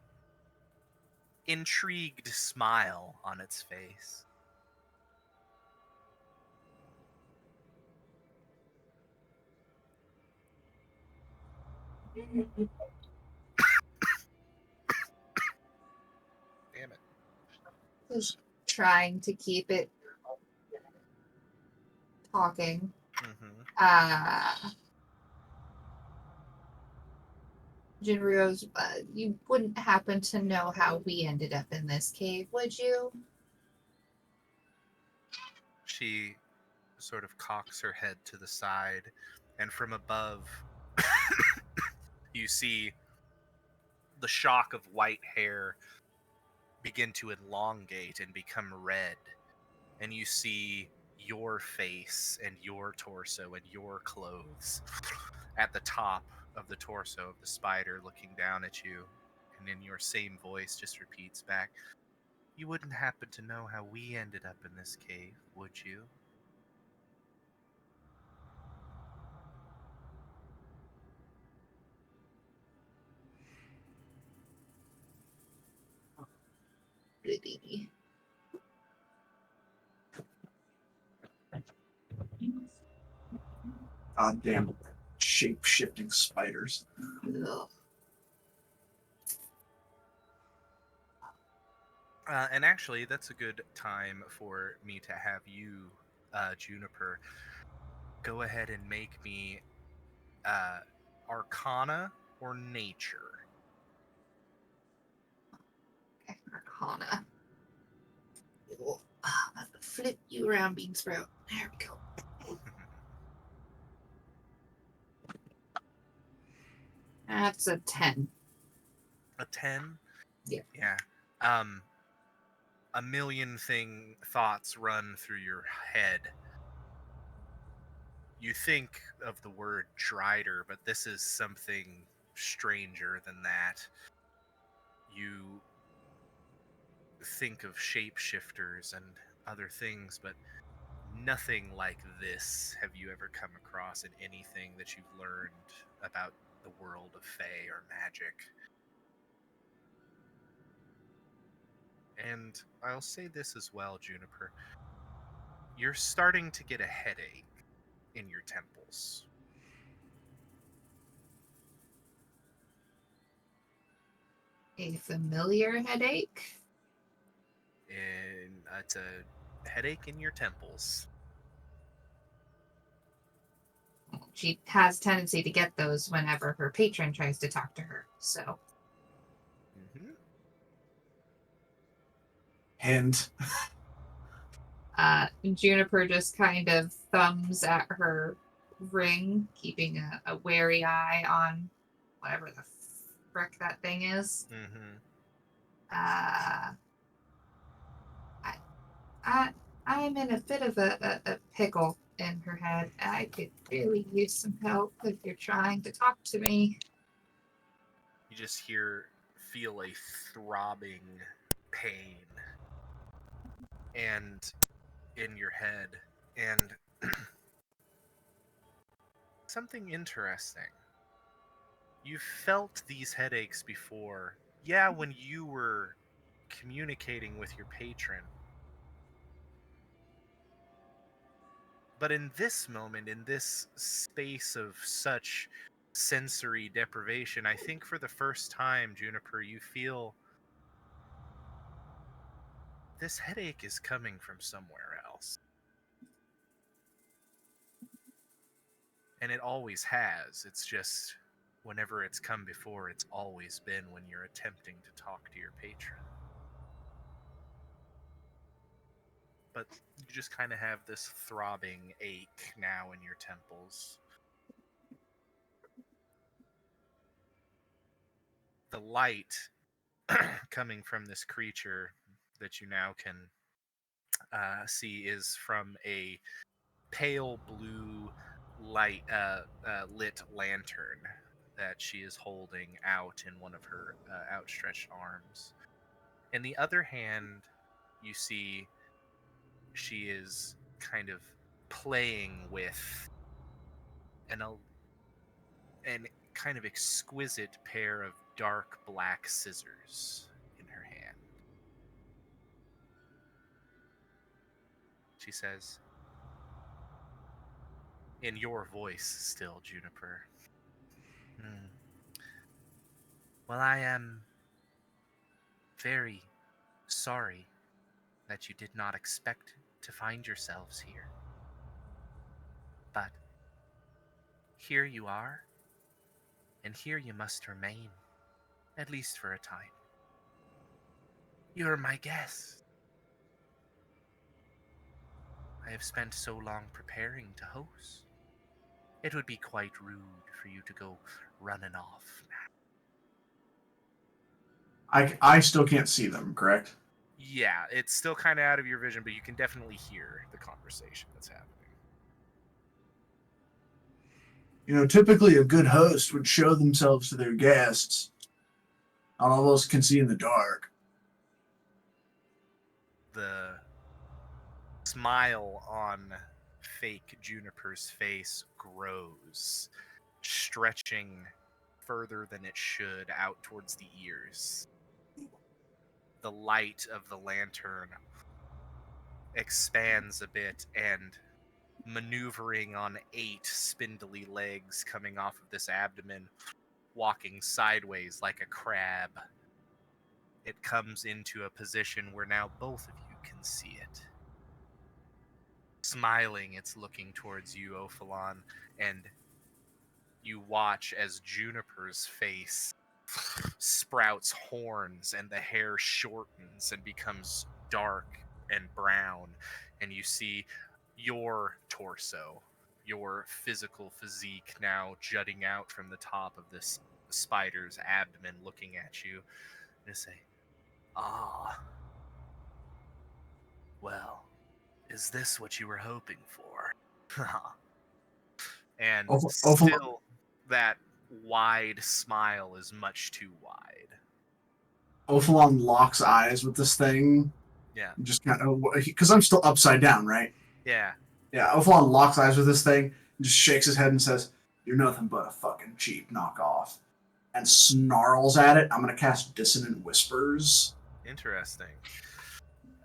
intrigued smile on its face. Damn it. Just trying to keep it talking. Jinryo's, you wouldn't happen to know how we ended up in this cave, would you? She sort of cocks her head to the side, and from above, you see the shock of white hair begin to elongate and become red, and you see your face and your torso and your clothes at the top of the torso of the spider looking down at you, and in your same voice just repeats back, "You wouldn't happen to know how we ended up in this cave, would you?" Really? Damn shape-shifting spiders. Ugh. And actually, that's a good time for me to have you, Juniper, go ahead and make me Arcana or Nature. Okay, Arcana. Flip you around, Bean Sprout. There we go. That's a 10. A 10? Yeah. Yeah. A million thoughts run through your head. You think of the word Drider, but this is something stranger than that. You think of shapeshifters and other things, but nothing like this have you ever come across in anything that you've learned about the world of Fae or magic. And I'll say this as well, Juniper. You're starting to get a headache in your temples. A familiar headache? And it's a headache in your temples. She has tendency to get those whenever her patron tries to talk to her, so. Mm-hmm. Hint. Juniper just kind of thumbs at her ring, keeping a wary eye on whatever the frick that thing is. Mm-hmm. I'm in a bit of a pickle in her head. I could really use some help if you're trying to talk to me. You just feel a throbbing pain and in your head, and something interesting. You felt these headaches before. Yeah, when you were communicating with your patron. But in this moment, in this space of such sensory deprivation, I think for the first time, Juniper, you feel this headache is coming from somewhere else. And it always has. It's just, whenever it's come before, it's always been when you're attempting to talk to your patron. But you just kind of have this throbbing ache now in your temples. The light coming from this creature that you now can see is from a pale blue light lit lantern that she is holding out in one of her outstretched arms. In the other hand, you see she is kind of playing with an kind of exquisite pair of dark black scissors in her hand. She says, in your voice still, Juniper, well, I am very sorry that you did not expect to find yourselves here. But here you are, and here you must remain, at least for a time. You're my guest. I have spent so long preparing to host. It would be quite rude for you to go running off now. I still can't see them, correct? Yeah, it's still kind of out of your vision, but you can definitely hear the conversation that's happening. You know, typically a good host would show themselves to their guests. All those can see in the dark. The smile on fake Juniper's face grows, stretching further than it should out towards the ears. The light of the lantern expands a bit, and maneuvering on 8 spindly legs coming off of this abdomen, walking sideways like a crab, it comes into a position where now both of you can see it. Smiling, it's looking towards you, Ophalon, and you watch as Juniper's face sprouts horns and the hair shortens and becomes dark and brown, and you see your torso, your physical physique now jutting out from the top of this spider's abdomen looking at you, and say, "Ah, well, is this what you were hoping for?" And still, that wide smile is much too wide. Ophalon locks eyes with this thing. Yeah. Just kind of, because I'm still upside down, right? Yeah. Yeah, Ophalon locks eyes with this thing and just shakes his head and says, "You're nothing but a fucking cheap knockoff." And snarls at it. I'm going to cast Dissonant Whispers. Interesting.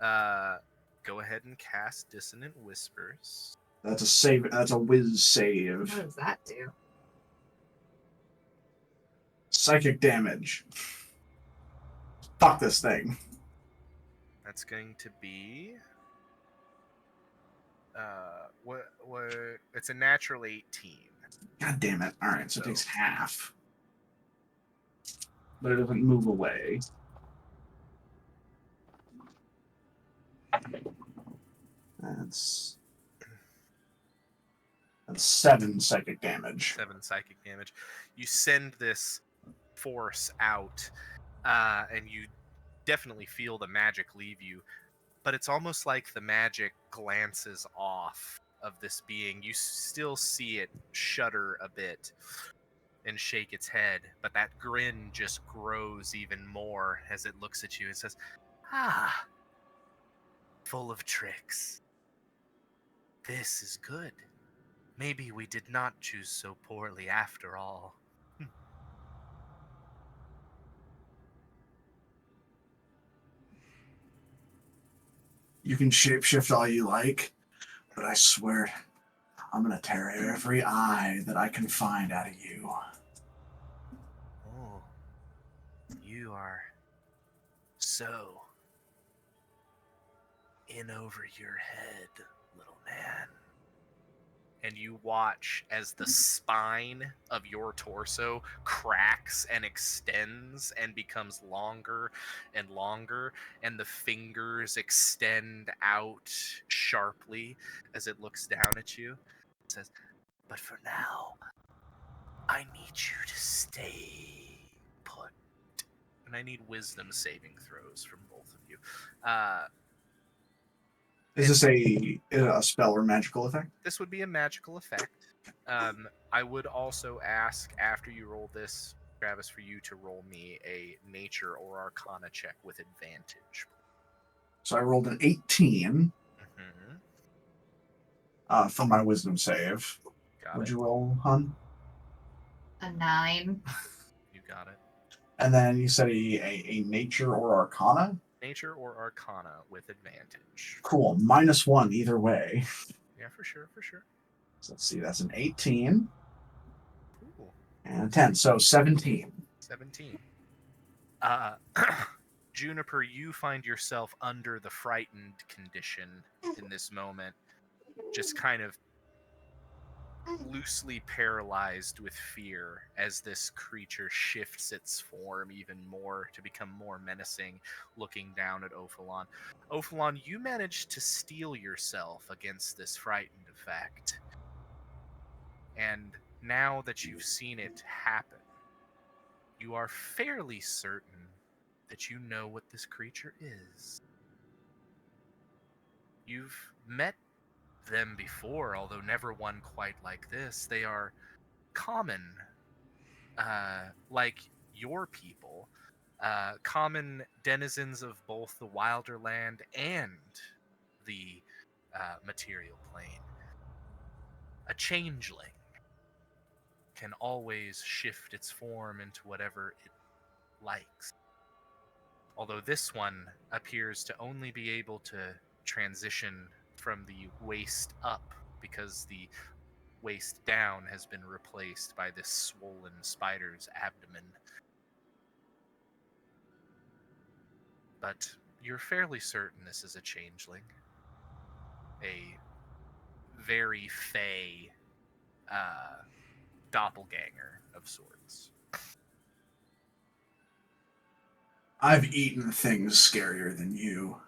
Go ahead and cast Dissonant Whispers. That's a save. That's a whiz save. What does that do? Psychic damage. Fuck this thing. That's going to be it's a natural 18. God damn it. Alright, so it takes half. But it doesn't move away. That's 7 psychic damage. 7 psychic damage. You send this force out, and you definitely feel the magic leave you, but it's almost like the magic glances off of this being. You still see it shudder a bit and shake its head, but that grin just grows even more as it looks at you and says, "Ah, full of tricks. This is good. Maybe we did not choose so poorly after all." You can shapeshift all you like, but I swear I'm gonna tear every eye that I can find out of you. Oh, you are so in over your head, little man. And you watch as the spine of your torso cracks and extends and becomes longer and longer, and the fingers extend out sharply as it looks down at you. It says, "But for now, I need you to stay put." And I need wisdom saving throws from both of you. Is this a spell or magical effect? This would be a magical effect. I would also ask, after you roll this, Travis, for you to roll me a nature or arcana check with advantage. So I rolled an 18 for my wisdom save. Got Would it. you roll, hun? A 9. You got it. And then you said a nature or arcana? Nature or arcana with advantage. Cool. -1 either way. Yeah, for sure, for sure. So let's see, that's an 18 Cool. and a 10. So 17. 17. Juniper, you find yourself under the frightened condition in this moment, just kind of loosely paralyzed with fear as this creature shifts its form even more to become more menacing, looking down at Ophalon. Ophalon, you managed to steel yourself against this frightened effect. And now that you've seen it happen, you are fairly certain that you know what this creature is. You've met them before, although never one quite like this. They are common, like your people, common denizens of both the Wilder Land and the material plane. A changeling can always shift its form into whatever it likes. Although this one appears to only be able to transition from the waist up, because the waist down has been replaced by this swollen spider's abdomen. But you're fairly certain this is a changeling. A very fey doppelganger of sorts. I've eaten things scarier than you.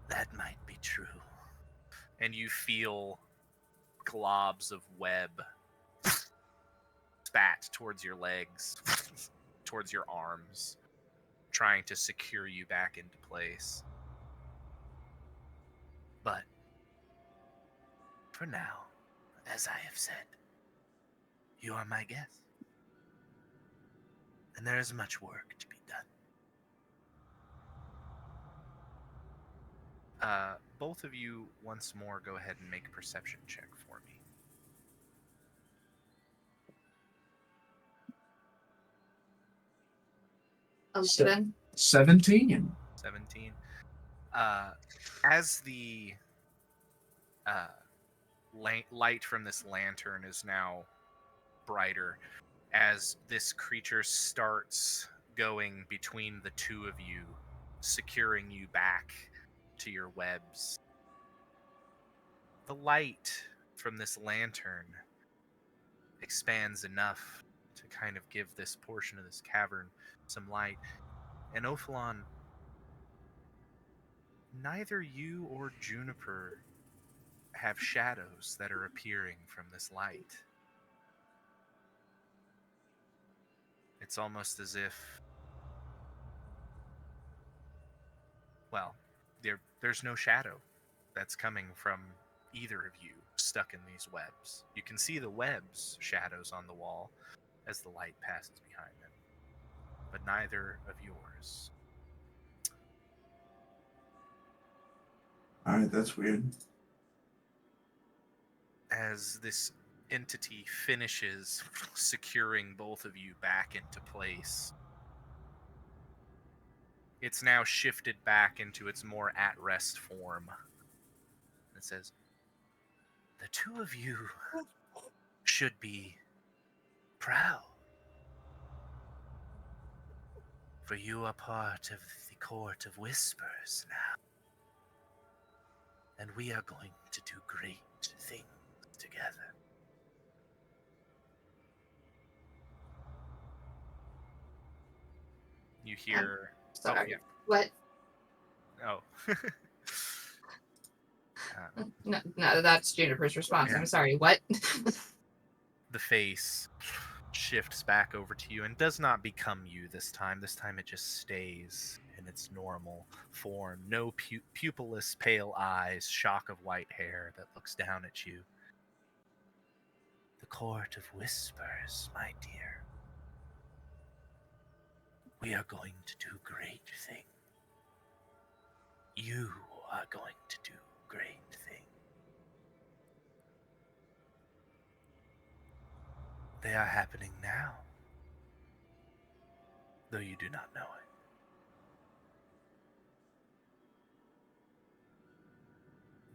That might be true. And you feel globs of web spat towards your legs, towards your arms, trying to secure you back into place. But for now, as I have said, you are my guest. And there is much work to be done. Both of you, once more, go ahead and make a perception check for me. So- 11. 17. 17. As the light from this lantern is now brighter, as this creature starts going between the two of you, securing you back to your webs, the light from this lantern expands enough to kind of give this portion of this cavern some light. And Ophalon, neither you or Juniper have shadows that are appearing from this light. It's almost as if, well, there's no shadow that's coming from either of you stuck in these webs. You can see the webs shadows on the wall as the light passes behind them, but neither of yours. All right, that's weird. As this entity finishes securing both of you back into place, it's now shifted back into its more at-rest form. It says, "The two of you should be proud, for you are part of the Court of Whispers now, and we are going to do great things together." You hear... Sorry. yeah. What? Oh. No, that's Juniper's response. Yeah. I'm sorry. What? The face shifts back over to you and does not become you this time. This time it just stays in its normal form. No pupilless pale eyes, shock of white hair that looks down at you. The Court of Whispers, my dear. We are going to do great things. You are going to do great things. They are happening now, though you do not know it.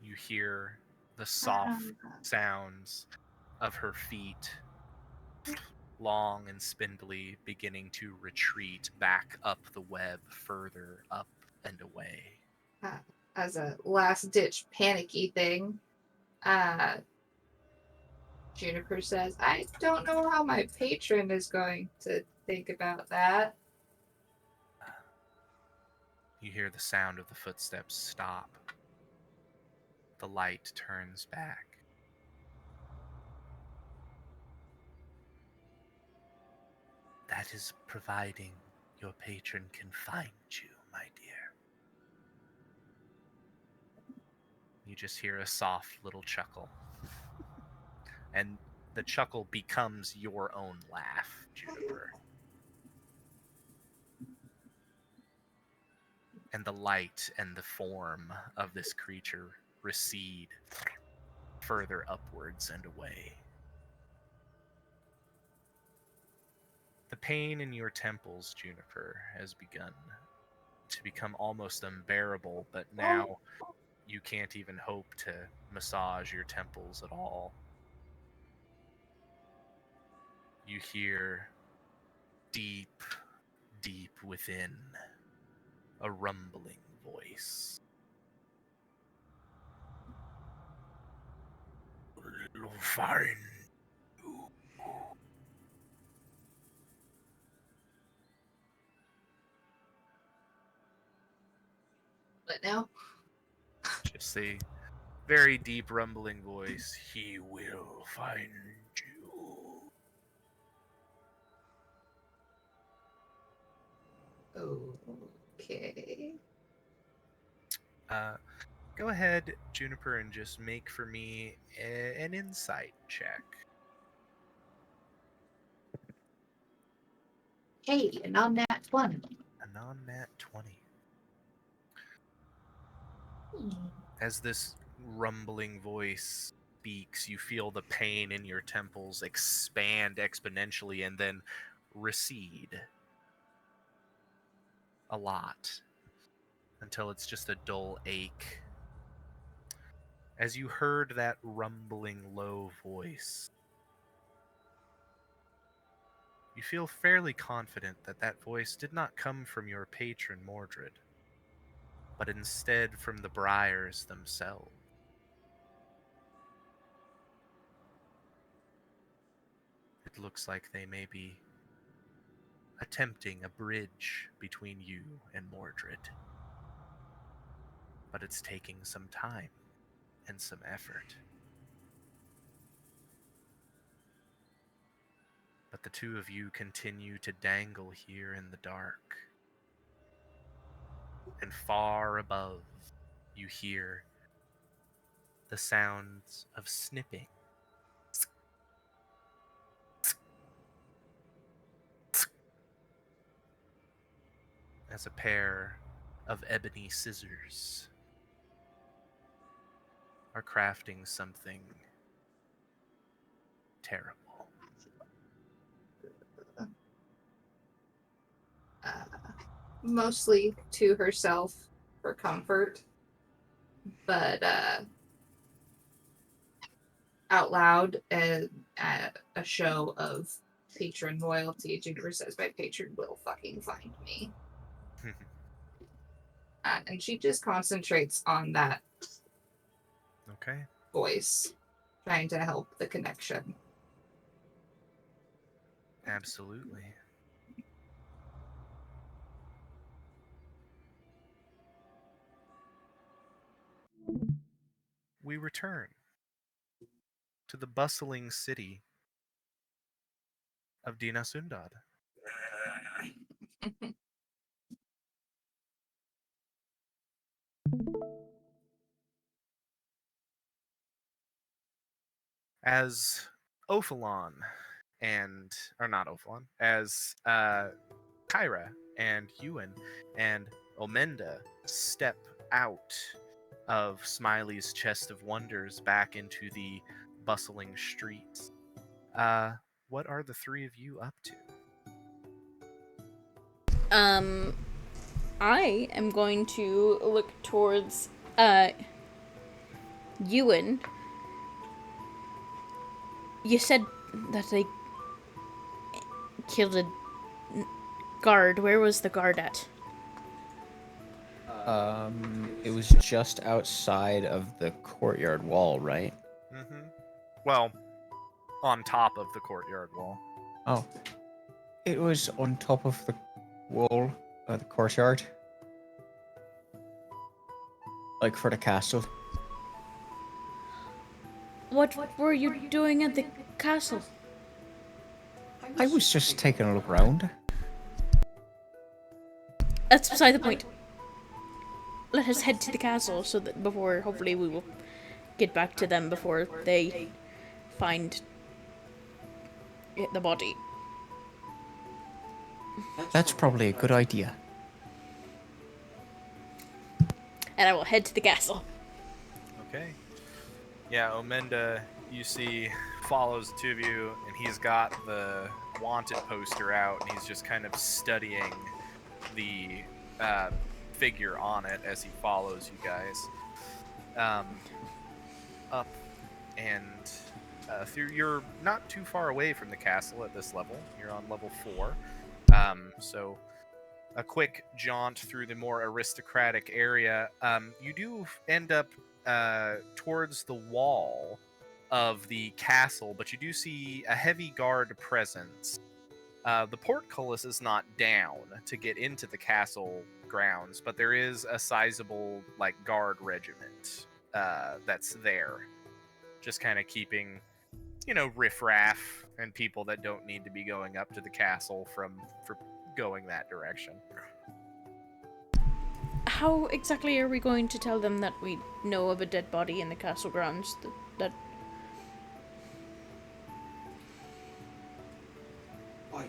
You hear the soft sounds of her feet, long and spindly, beginning to retreat back up the web, further up and away. As a last-ditch panicky thing, Juniper says, "I don't know how my patron is going to think about that." You hear the sound of the footsteps stop. The light turns back. That is providing your patron can find you, my dear. You just hear a soft little chuckle. And the chuckle becomes your own laugh, Juniper. And the light and the form of this creature recede further upwards and away. The pain in your temples, Juniper, has begun to become almost unbearable, but now you can't even hope to massage your temples at all. You hear deep, deep within a rumbling voice. We'll find you. What now? Just a very deep rumbling voice. He will find you. Okay. Go ahead, Juniper, and just make for me an insight check. Hey, a non-nat 20. A non-nat 20. Hmm. As this rumbling voice speaks, you feel the pain in your temples expand exponentially and then recede a lot until it's just a dull ache. As you heard that rumbling low voice, you feel fairly confident that that voice did not come from your patron Mordred, but instead from the Briars themselves. It looks like they may be attempting a bridge between you and Mordred. but it's taking some time and some effort. But the two of you continue to dangle here in the dark. And far above, you hear the sounds of snipping. As a pair of ebony scissors are crafting something terrible. Mostly to herself for comfort, but out loud at a show of patron loyalty, Juniper says, "My patron will fucking find me." And she just concentrates on that Okay. voice, trying to help the connection. Absolutely. We return to the bustling city of Dina Sundad. As Ophalon or not Ophalon, as Kyra and Ewan and Omenda step out of Smiley's Chest of Wonders back into the bustling streets, what are the three of you up to? I am going to look towards Ewan. You said that they killed a guard. Where was the guard at? It was just outside of the courtyard wall, right? Mm-hmm. Well, on top of the courtyard wall. Oh. It was on top of the wall, the courtyard. Like for the castle. What were you doing at the castle? I was just taking a look around. That's beside the point. Let us head to the castle so that hopefully we will get back to them before they find the body. That's probably a good idea. And I will head to the castle. Okay. Yeah, Omenda, you see, follows the two of you, and he's got the wanted poster out, and he's just kind of studying the figure on it as he follows you guys. Up and through. You're not too far away from the castle at this level. You're on level 4. So a quick jaunt through the more aristocratic area. You do end up towards the wall of the castle, but you do see a heavy guard presence. The portcullis is not down to get into the castle grounds, but there is a sizable guard regiment that's there, just kind of keeping, riffraff and people that don't need to be going up to the castle for going that direction. How exactly are we going to tell them that we know of a dead body in the castle grounds? That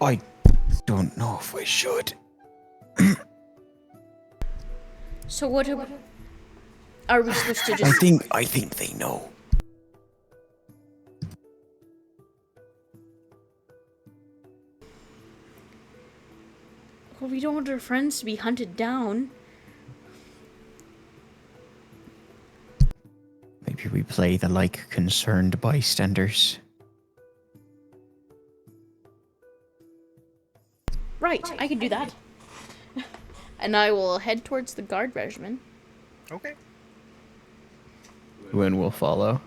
I don't know if we should. So what are we supposed to just... I think they know. Well, we don't want our friends to be hunted down. Maybe we play the concerned bystanders. Right, I can do that. And I will head towards the guard regiment. Okay. Ewan will follow.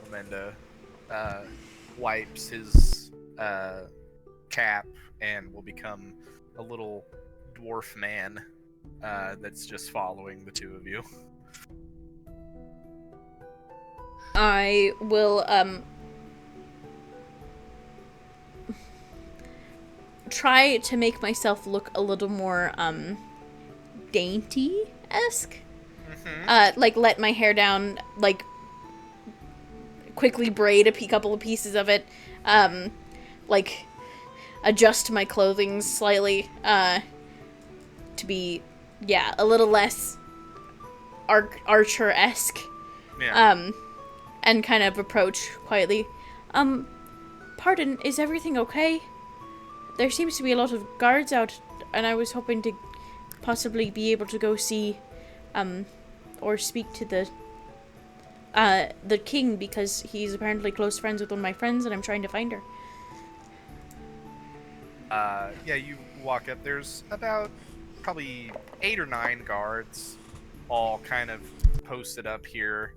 Amanda wipes his cap and will become a little dwarf man that's just following the two of you. I will try to make myself look a little more dainty-esque. Like let my hair down, like quickly braid a couple of pieces of it, like adjust my clothing slightly to be a little less Archer-esque. Yeah. And kind of approach quietly. Pardon, is everything okay? There seems to be a lot of guards out, and I was hoping to possibly be able to go see, or speak to the king, because he's apparently close friends with one of my friends, and I'm trying to find her. Yeah, you walk up. There's about probably 8 or 9 guards, all kind of posted up here,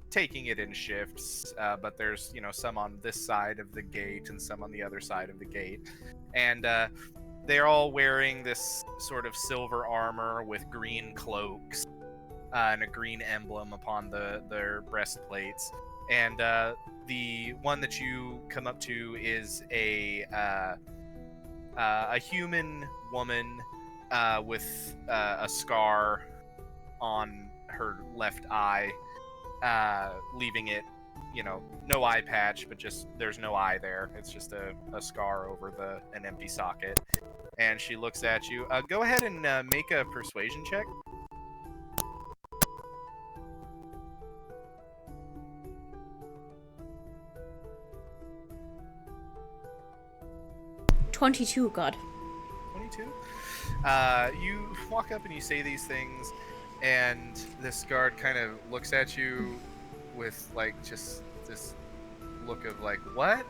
taking it in shifts, but there's, some on this side of the gate and some on the other side of the gate. And they're all wearing this sort of silver armor with green cloaks and a green emblem upon their breastplates. And the one that you come up to is a human woman with a scar on her left eye, leaving it, no eye patch, but just there's no eye there. It's just a scar over an empty socket. And she looks at you. Go ahead and make a persuasion check. $22, God. 22. You walk up and you say these things, and this guard kind of looks at you with just this look of what,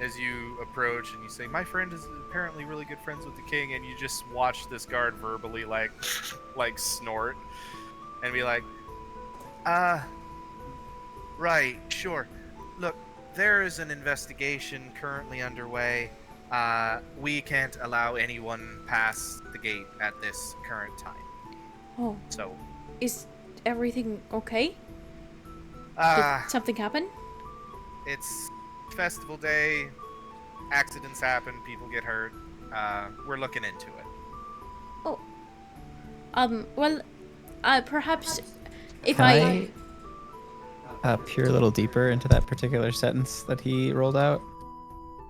as you approach and you say, my friend is apparently really good friends with the king, and you just watch this guard verbally snort and be like, right, sure, look, there is an investigation currently underway. We can't allow anyone past the gate at this current time. Oh. So, is everything okay? Did something happen? It's festival day. Accidents happen. People get hurt. We're looking into it. Oh. Well, perhaps if Can I peer a little deeper into that particular sentence that he rolled out?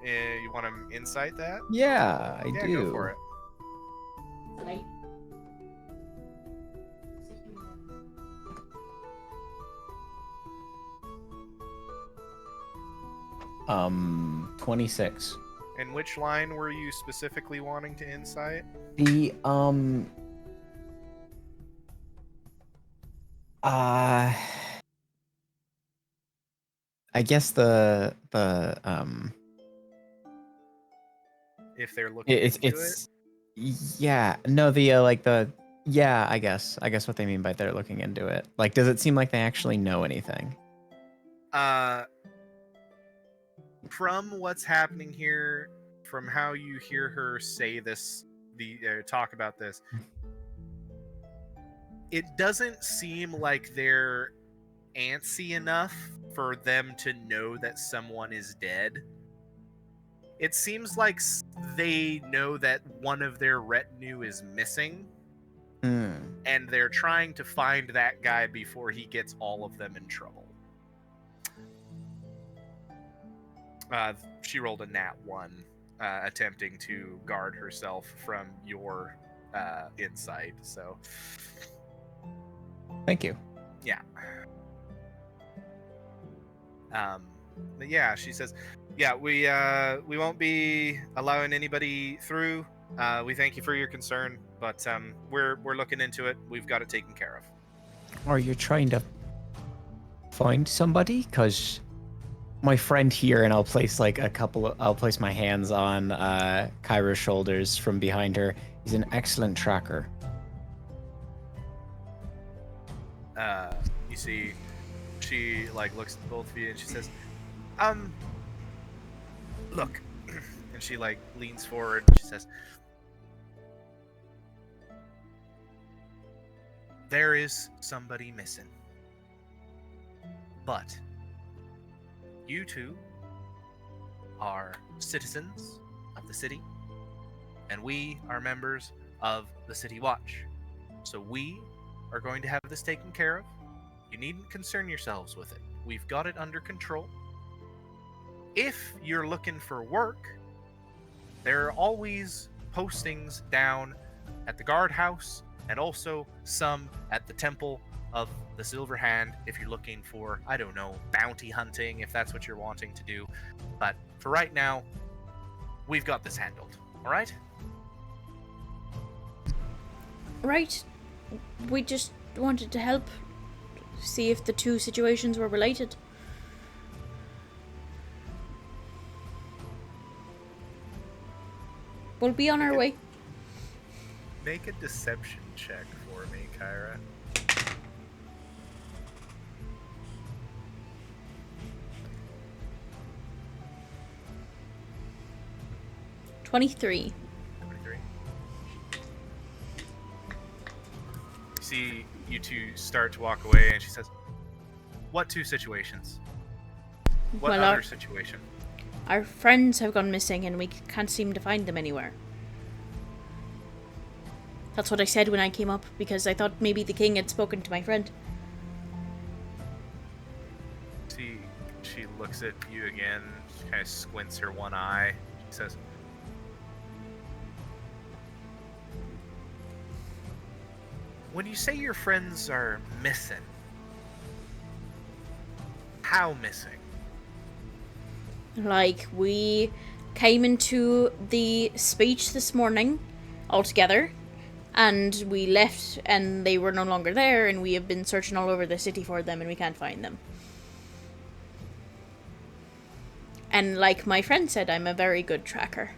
You want to insight that? Yeah, I do. Go for it. Right. 26. And which line were you specifically wanting to insight? The I guess the If they're looking into it's yeah, no, the yeah, I guess what they mean by they're looking into it. Does it seem like they actually know anything? From what's happening here, from how you hear her say this, talk about this, it doesn't seem like they're antsy enough for them to know that someone is dead. It seems like they know that one of their retinue is missing, and they're trying to find that guy before he gets all of them in trouble. She rolled a nat 1, attempting to guard herself from your insight. So, thank you. Yeah. But yeah, she says, "Yeah, we won't be allowing anybody through. We thank you for your concern, but we're looking into it. We've got it taken care of." Are you trying to find somebody? Because my friend here, and I'll place I'll place my hands on Kyra's shoulders from behind her. He's an excellent tracker. You see, she looks at both of you and she says, look, and she leans forward and she says, there is somebody missing. But you two are citizens of the city, and we are members of the City Watch. So we are going to have this taken care of. You needn't concern yourselves with it. We've got it under control. If you're looking for work, there are always postings down at the guardhouse and also some at the Temple of the Silver Hand if you're looking for, I don't know, bounty hunting, if that's what you're wanting to do. But for right now, we've got this handled. All right? Right. We just wanted to help see if the two situations were related. We'll be on our way. Make a deception check for me, Kyra. 23. 23. You see you two start to walk away, and she says, "What two situations? What Well, other situation?" Our friends have gone missing and we can't seem to find them anywhere. That's what I said when I came up, because I thought maybe the king had spoken to my friend. She looks at you again, she kind of squints her one eye. She says, "When you say your friends are missing, how missing?" Like, we came into the speech this morning all together, and we left and they were no longer there, and we have been searching all over the city for them and we can't find them. And like my friend said, I'm a very good tracker.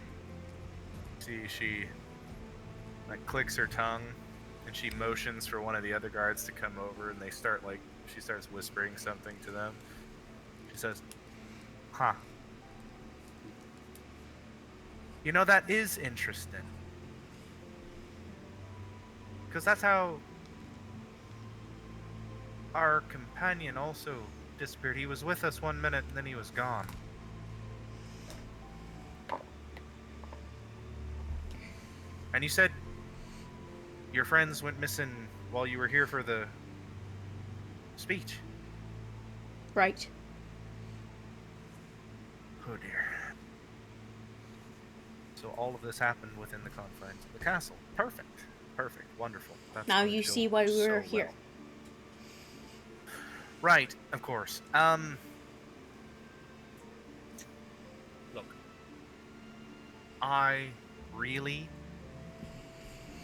See, she like clicks her tongue and she motions for one of the other guards to come over, and they start she starts whispering something to them. She says, "Huh. You know, that is interesting. Because that's how our companion also disappeared. He was with us 1 minute and then he was gone." And you said your friends went missing while you were here for the speech. Right. Oh dear. So all of this happened within the confines of the castle. Perfect. Perfect. Wonderful. That's Now going you to see go why we so were here. well. Right, of course. Look. I really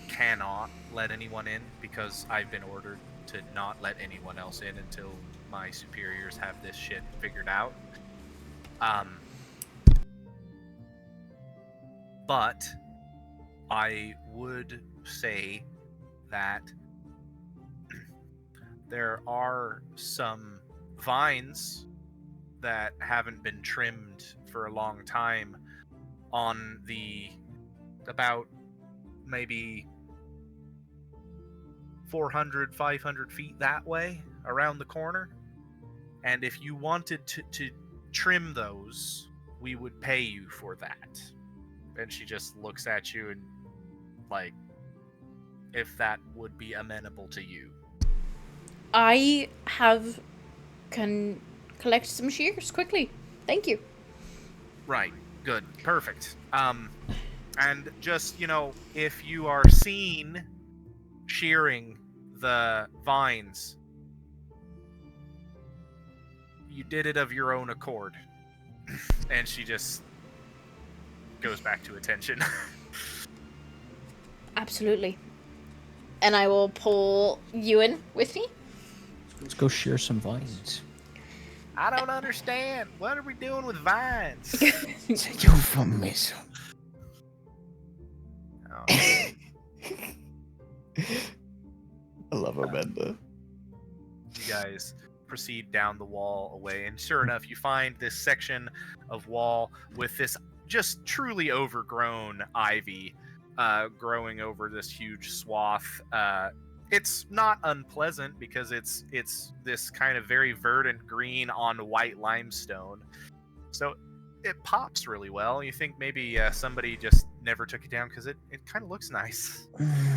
cannot let anyone in because I've been ordered to not let anyone else in until my superiors have this shit figured out. But I would say that there are some vines that haven't been trimmed for a long time on the about maybe 400, 500 feet that way around the corner. And if you wanted to trim those, we would pay you for that. And she just looks at you and if that would be amenable to you. I can collect some shears quickly. Thank you. Right. Good. Perfect. And just, if you are seen shearing the vines, you did it of your own accord. And she just goes back to attention. Absolutely. And I will pull Ewan with me. Let's go shear some vines. I don't understand. What are we doing with vines? It's a euphemism. Oh. I love Amanda. You guys proceed down the wall away, and sure enough, you find this section of wall with this just truly overgrown ivy growing over this huge swath. It's not unpleasant because it's this kind of very verdant green on white limestone. So it pops really well. You think maybe somebody just never took it down because it kind of looks nice.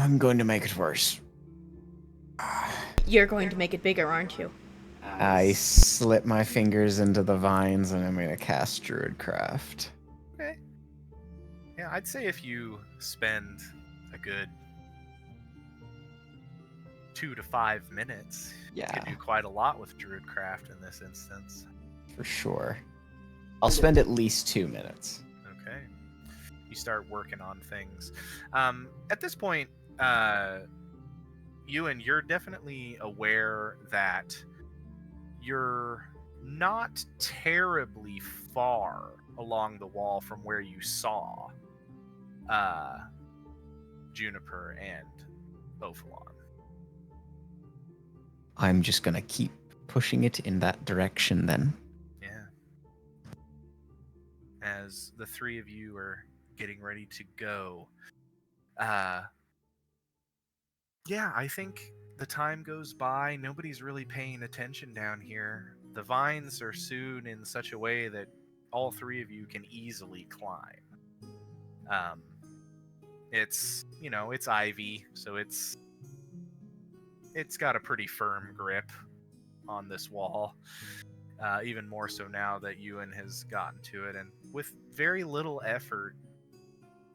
I'm going to make it worse. You're going to make it bigger, aren't you? I slip my fingers into the vines and I'm going to cast Druidcraft. Okay. Yeah, I'd say if you spend a good 2 to 5 minutes, you Yeah. can do quite a lot with Druidcraft in this instance. For sure. I'll spend at least 2 minutes. Okay. You start working on things. At this point, Ewan, you're definitely aware that you're not terribly far along the wall from where you saw Juniper and Ophalon. I'm just going to keep pushing it in that direction then. Yeah. As the three of you are getting ready to go, yeah, I think the time goes by. Nobody's really paying attention down here. The vines are soon in such a way that all three of you can easily climb. It's, you know, it's ivy, so it's got a pretty firm grip on this wall. Even more so now that Ewan has gotten to it, and with very little effort,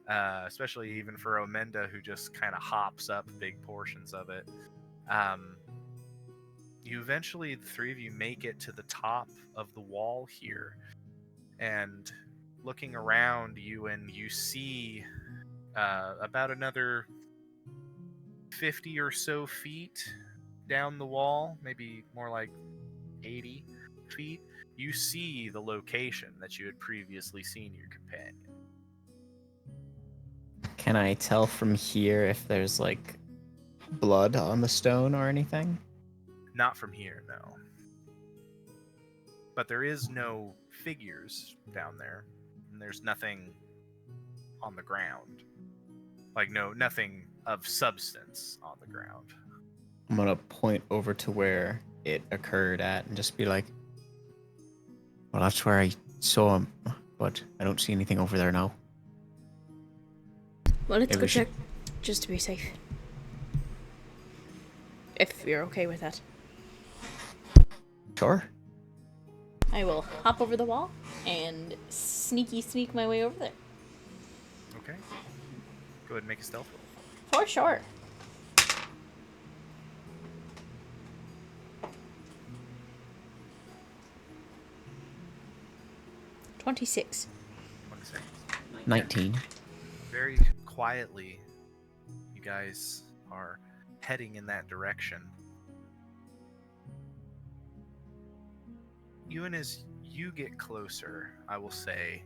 especially even for Omenda, who just kind of hops up big portions of it. You eventually, the three of you, make it to the top of the wall here, and looking around, Ewan, you see about another 50 or so feet down the wall, maybe more like 80 feet, you see the location that you had previously seen your companion. Can I tell from here if there's like blood on the stone or anything? Not from here, no. But there is no figures down there, and there's nothing on the ground. Like, nothing of substance on the ground. I'm gonna point over to where it occurred at and just be like, well, that's where I saw him, but I don't see anything over there now. Well, let's Maybe go we should- check just to be safe. If you're okay with that. Sure. I will hop over the wall and sneak my way over there. Okay. Go ahead and make a stealth roll. For sure. $26. 26. 19. Very quietly, you guys are heading in that direction. Ewan, as you get closer, I will say,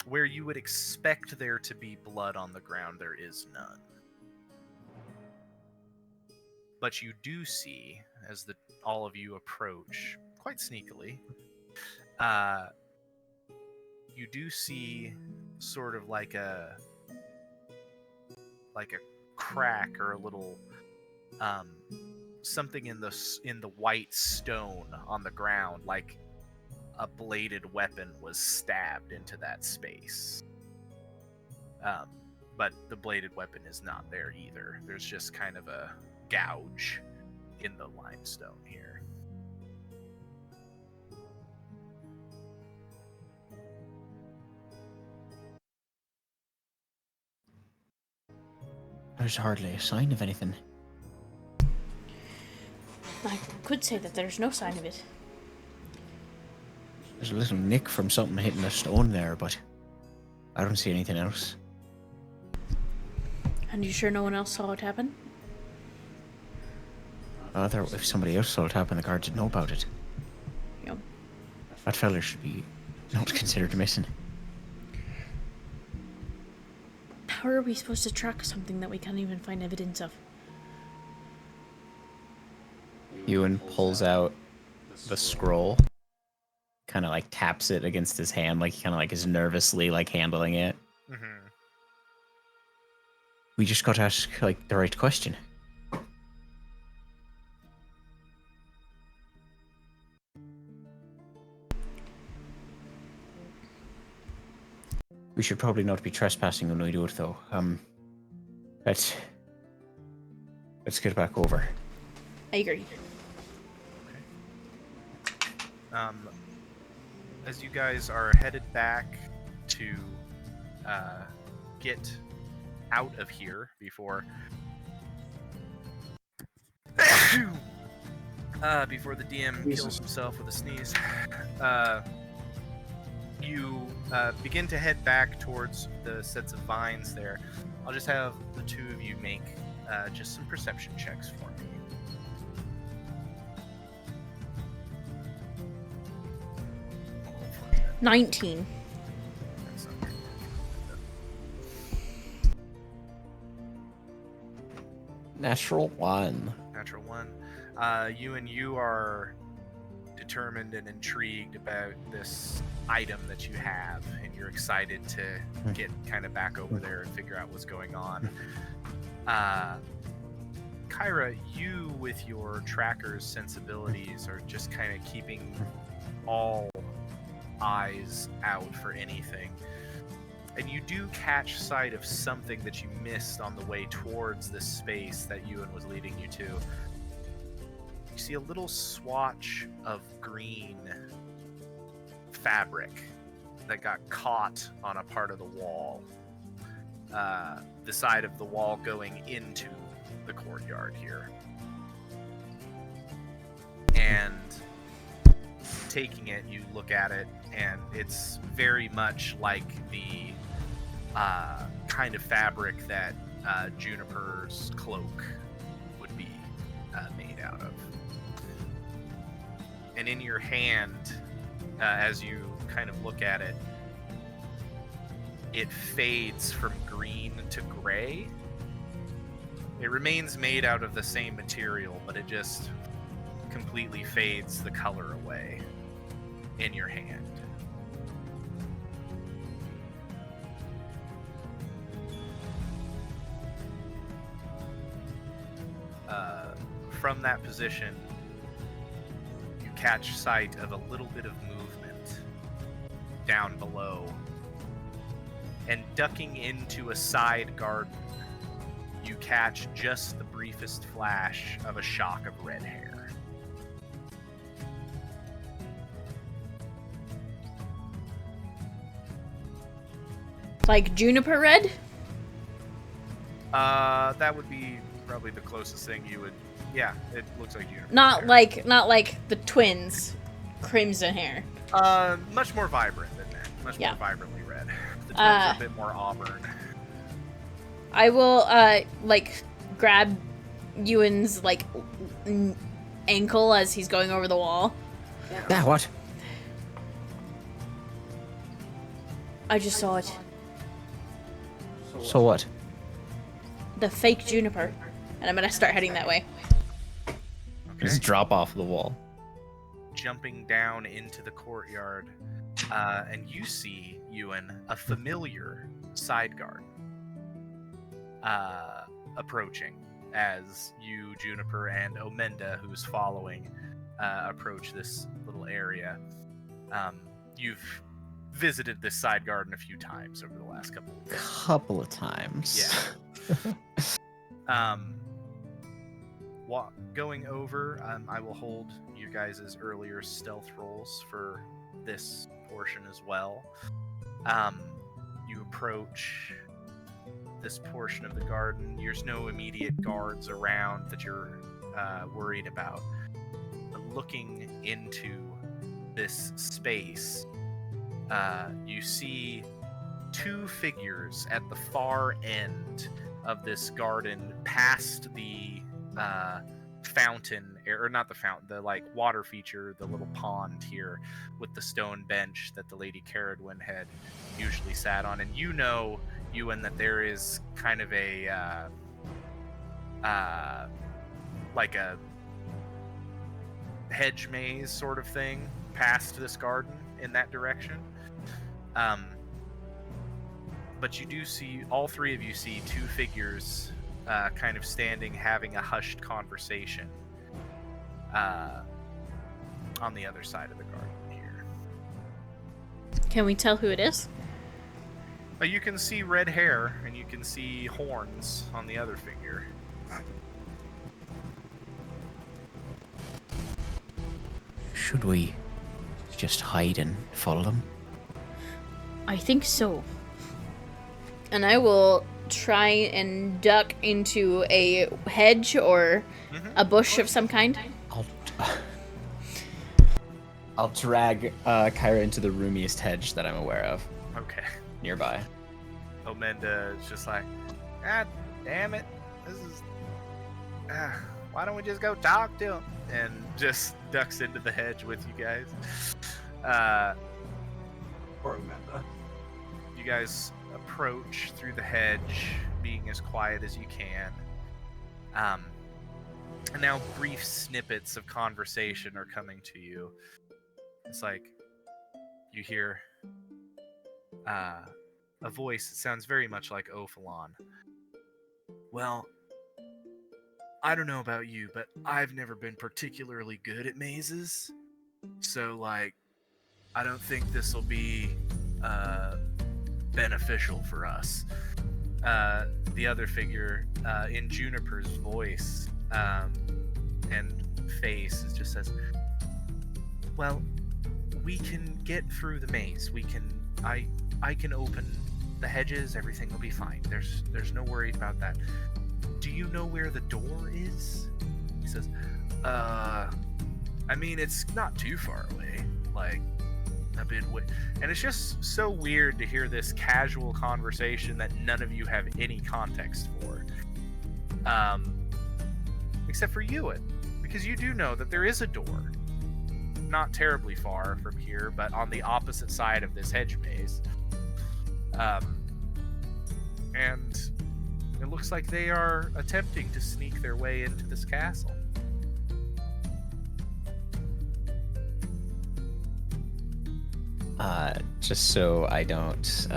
where you would expect there to be blood on the ground, there is none. But you do see, as all of you approach, quite sneakily, you do see sort of like a crack or a little something in the white stone on the ground, like a bladed weapon was stabbed into that space. But the bladed weapon is not there either. There's just kind of a gouge in the limestone here. There's hardly a sign of anything. I could say that there's no sign of it. There's a little nick from something hitting a stone there, but I don't see anything else. And you sure no one else saw it happen? If somebody else saw it happen, the guards would know about it. Yep. That fella should be not considered missing. How are we supposed to track something that we can't even find evidence of? Ewan pulls out the scroll, kind of like taps it against his hand, like he kind of like is nervously like handling it. Mm-hmm. We just got to ask like the right question. We should probably not be trespassing when we do it, though. Let's get back over. I agree. As you guys are headed back to get out of here before before the DM kills himself with a sneeze, you begin to head back towards the sets of vines there. I'll just have the two of you make just some perception checks for me. 19. Natural 1. Natural 1. You are determined and intrigued about this item that you have, and you're excited to get kind of back over there and figure out what's going on. Kyra, you with your tracker's sensibilities are just kind of keeping all eyes out for anything. And you do catch sight of something that you missed on the way towards this space that Ewan was leading you to. You see a little swatch of green fabric that got caught on a part of the wall. The side of the wall going into the courtyard here. And taking it, you look at it, and it's very much like the kind of fabric that Juniper's cloak would be made out of. And in your hand, as you kind of look at it, it fades from green to gray. It remains made out of the same material, but it just completely fades the color away in your hand. From that position, you catch sight of a little bit of movement down below, and ducking into a side garden, you catch just the briefest flash of a shock of red hair. Like juniper red? That would be probably the closest thing you would. Yeah, it looks like juniper. Not hair. like the twins, crimson hair. Much more vibrant than that. Much Yeah. more vibrantly red. The twins are a bit more auburn. I will grab Ewan's ankle as he's going over the wall. Yeah, what? I just saw it. So what? The fake juniper. And I'm gonna start heading that way. Okay. Just drop off the wall. Jumping down into the courtyard, and you see, Ewan, a familiar side guard approaching as you, Juniper, and Omenda, who's following, approach this little area. You've visited this side garden a few times over the last couple of weeks. Couple of times. Yeah. Going over, I will hold you guys' earlier stealth rolls for this portion as well. You approach this portion of the garden. There's no immediate guards around that you're worried about. But looking into this space, you see two figures at the far end of this garden, past the fountain, or not the fountain, the water feature, the little pond here with the stone bench that the Lady Caradwyn had usually sat on. And you know, Ewan, that there is kind of a a hedge maze sort of thing past this garden in that direction. But you do see, all three of you see two figures kind of standing, having a hushed conversation on the other side of the garden here. Can we tell who it is? You can see red hair, and you can see horns on the other figure. Should we just hide and follow them? I think so. And I will try and duck into a hedge or a bush of some kind. I'll drag Kyra into the roomiest hedge that I'm aware of Okay. nearby. Omenda is just like, God damn it. This is... why don't we just go talk to him? And just ducks into the hedge with you guys. Poor Amanda. You guys approach through the hedge, being as quiet as you can. And now brief snippets of conversation are coming to you. It's like you hear a voice that sounds very much like Ophalon. Well, I don't know about you, but I've never been particularly good at mazes. So, like, I don't think this will be beneficial for us. The other figure, in Juniper's voice and face, it just says, well, we can get through the maze. I can open the hedges, everything will be fine. There's no worry about that. Do you know where the door is? He says, I mean, it's not too far away. Like, a bit and it's just so weird to hear this casual conversation that none of you have any context for. Except for Ewan, because you do know that there is a door. Not terribly far from here, but on the opposite side of this hedge maze. And it looks like they are attempting to sneak their way into this castle. Just so I don't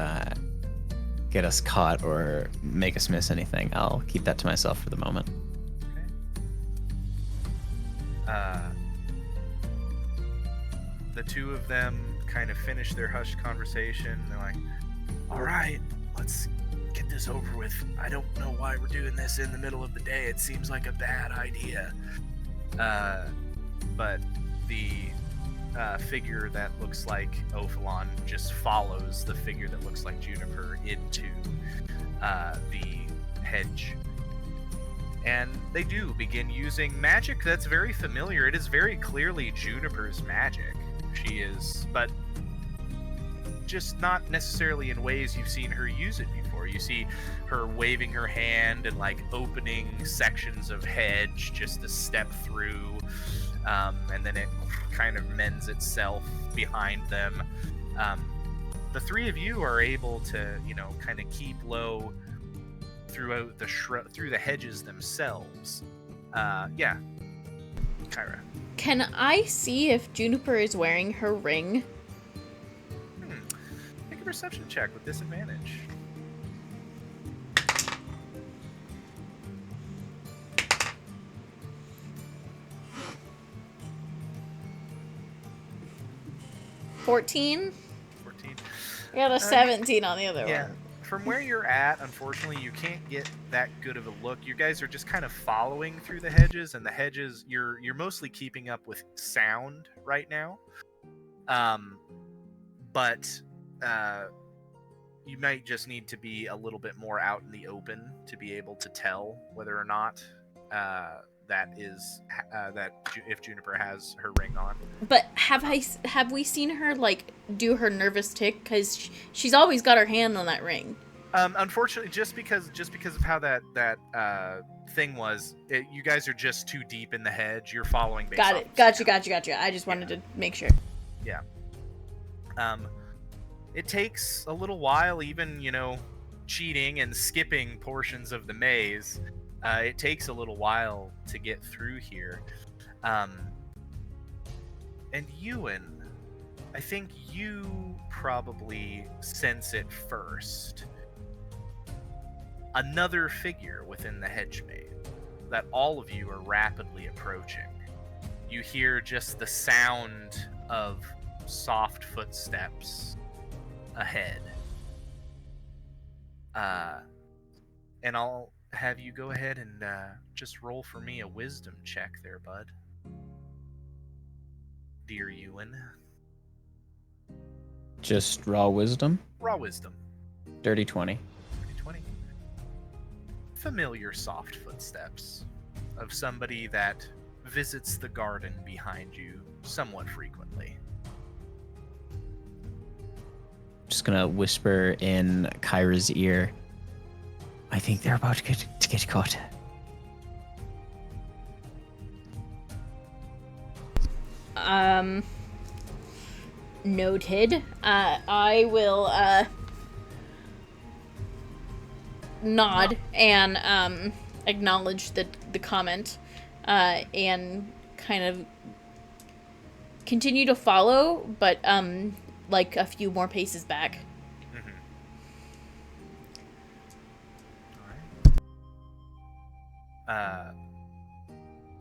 get us caught or make us miss anything, I'll keep that to myself for the moment. Okay. The two of them kind of finish their hushed conversation. They're like, all right, let's get this over with. I don't know why we're doing this in the middle of the day. It seems like a bad idea. But the figure that looks like Ophalon just follows the figure that looks like Juniper into the hedge. And they do begin using magic that's very familiar. It is very clearly Juniper's magic. She is, but just not necessarily in ways you've seen her use it before. You see her waving her hand and like opening sections of hedge just to step through, and then it kind of mends itself behind them. The three of you are able to, kind of keep low throughout the through the hedges themselves. Yeah, Kyra. Can I see if Juniper is wearing her ring? Make a perception check with disadvantage. $14? 14. I got a 17 on the other one. From where you're at, unfortunately, you can't get that good of a look. You guys are just kind of following through the hedges, and the hedges, you're mostly keeping up with sound right now. But you might just need to be a little bit more out in the open to be able to tell whether or not that if Juniper has her ring on. But have we seen her like do her nervous tick? Because she's always got her hand on that ring. Unfortunately, just because of how that thing was, you guys are just too deep in the hedge. You're following. Got it. Gotcha. I just wanted to make sure. Yeah. It takes a little while, even cheating and skipping portions of the maze. It takes a little while to get through here. And Ewan, I think you probably sense it first. Another figure within the hedge maze that all of you are rapidly approaching. You hear just the sound of soft footsteps ahead. And I'll have you go ahead and just roll for me a wisdom check there, bud. Dear Ewan. Just raw wisdom. Raw wisdom. Dirty 20. 20. Familiar soft footsteps of somebody that visits the garden behind you somewhat frequently. Just gonna whisper in Kyra's ear. I think they're about to get caught. Noted. I will nod and acknowledge the comment and kind of continue to follow, but like a few more paces back. Mm-hmm. Alright.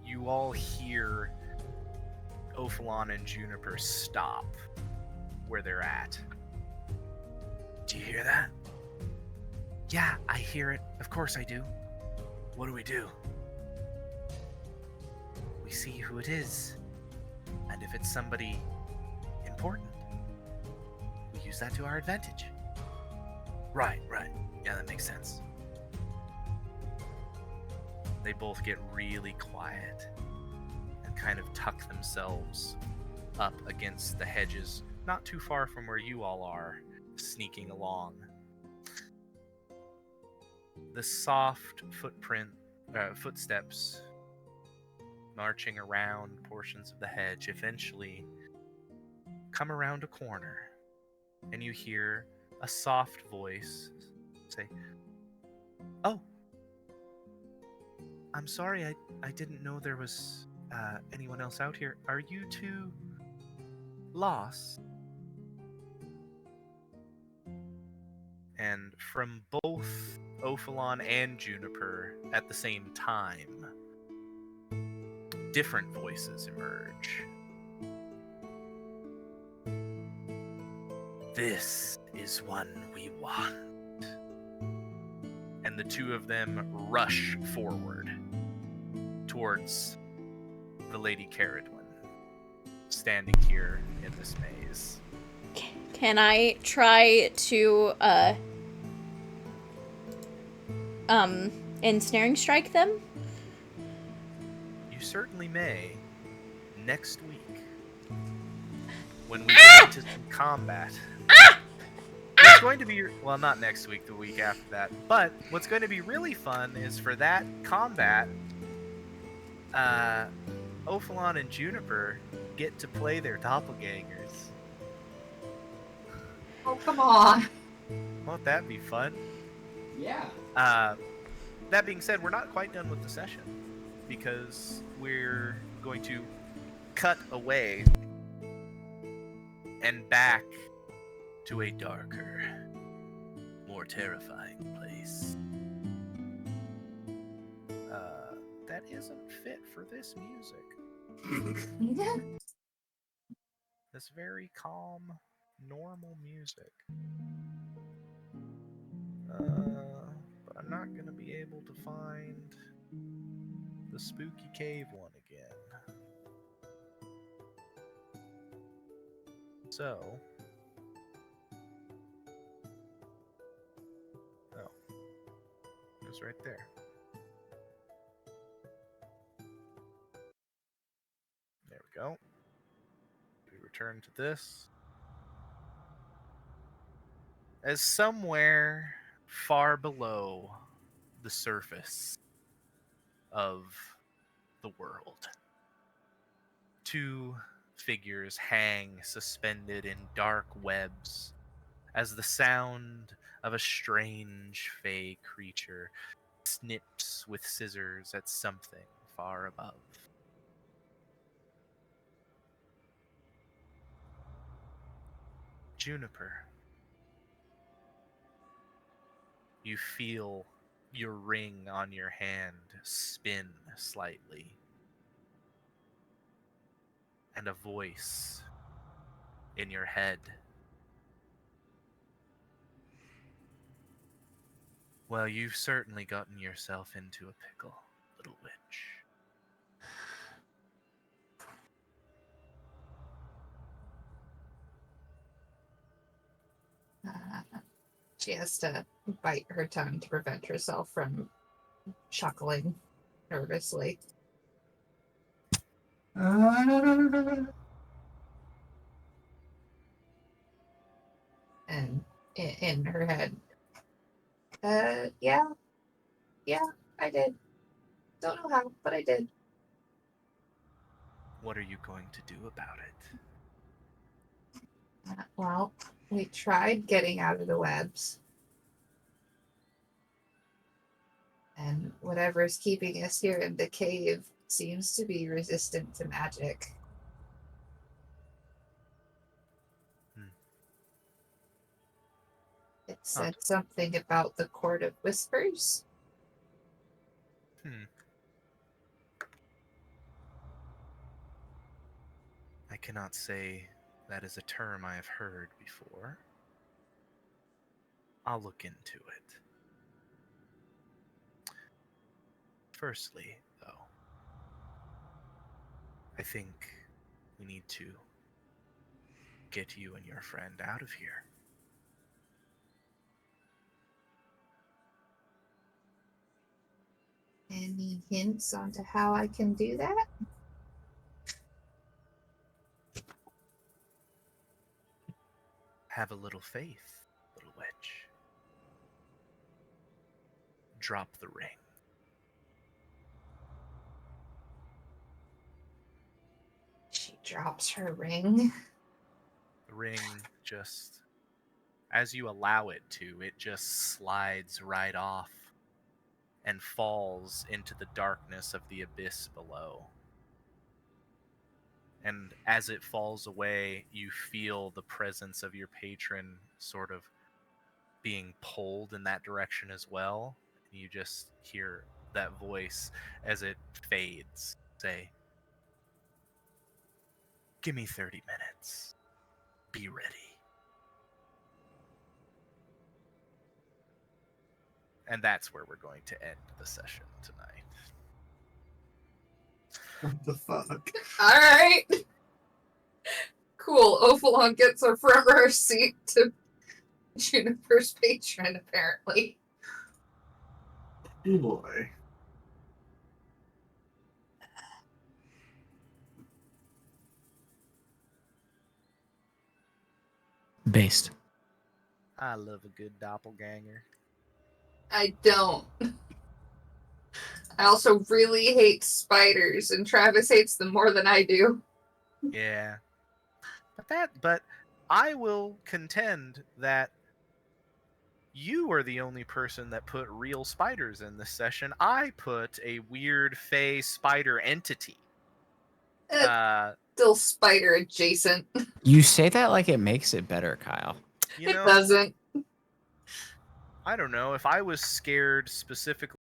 You all hear Ophalon and Juniper stop where they're at. Do you hear that? Yeah, I hear it. Of course I do. What do we do? We see who it is. And if it's somebody important, we use that to our advantage. Right. Yeah, that makes sense. They both get really quiet and kind of tuck themselves up against the hedges, not too far from where you all are, sneaking along. The soft footsteps marching around portions of the hedge eventually come around a corner, and you hear a soft voice say, "Oh, I'm sorry, I didn't know there was anyone else out here. Are you two lost?" And from both Ophalon and Juniper at the same time, different voices emerge. This is one we want. And the two of them rush forward towards the Lady Caradwin, standing here in this maze. Can I try to ensnaring strike them? You certainly may. Next week, when we get into some combat. It's going to be, well, not next week, the week after that. But what's going to be really fun is for that combat, Ophalon and Juniper get to play their doppelgangers. Oh, come on. Won't that be fun? Yeah. That being said, we're not quite done with the session, because we're going to cut away and back to a darker, more terrifying place. That isn't fit for this music. This very calm, normal music. But I'm not gonna be able to find the spooky cave one again. So, it was right there. There we go. We return to this. As somewhere far below the surface of the world, two figures hang suspended in dark webs as the sound of a strange fey creature snips with scissors at something far above. Juniper, you feel your ring on your hand spin slightly, and a voice in your head. Well, you've certainly gotten yourself into a pickle, little witch. She has to bite her tongue to prevent herself from chuckling nervously. And in her head, yeah, I did. Don't know how, but I did. What are you going to do about it? Well, we tried getting out of the webs. And whatever's keeping us here in the cave seems to be resistant to magic. It said something about the Court of Whispers. I cannot say that is a term I have heard before. I'll look into it. Firstly, though, I think we need to get you and your friend out of here. Any hints onto how I can do that? Have a little faith, little witch. Drop the ring. She drops her ring. The ring just, as you allow it to, it just slides right off and falls into the darkness of the abyss below. And as it falls away, you feel the presence of your patron sort of being pulled in that direction as well. And you just hear that voice as it fades say, "Give me 30 minutes. Be ready." And that's where we're going to end the session tonight. What the fuck? Alright. Cool. Ophalon gets a front row seat to Juniper's patron, apparently. Oh boy. Based. I love a good doppelganger. I don't. I also really hate spiders, and Travis hates them more than I do. Yeah. But I will contend that you are the only person that put real spiders in this session. I put a weird fey spider entity. Still spider adjacent. You say that like it makes it better, Kyle. You It know, doesn't. I don't know. If I was scared specifically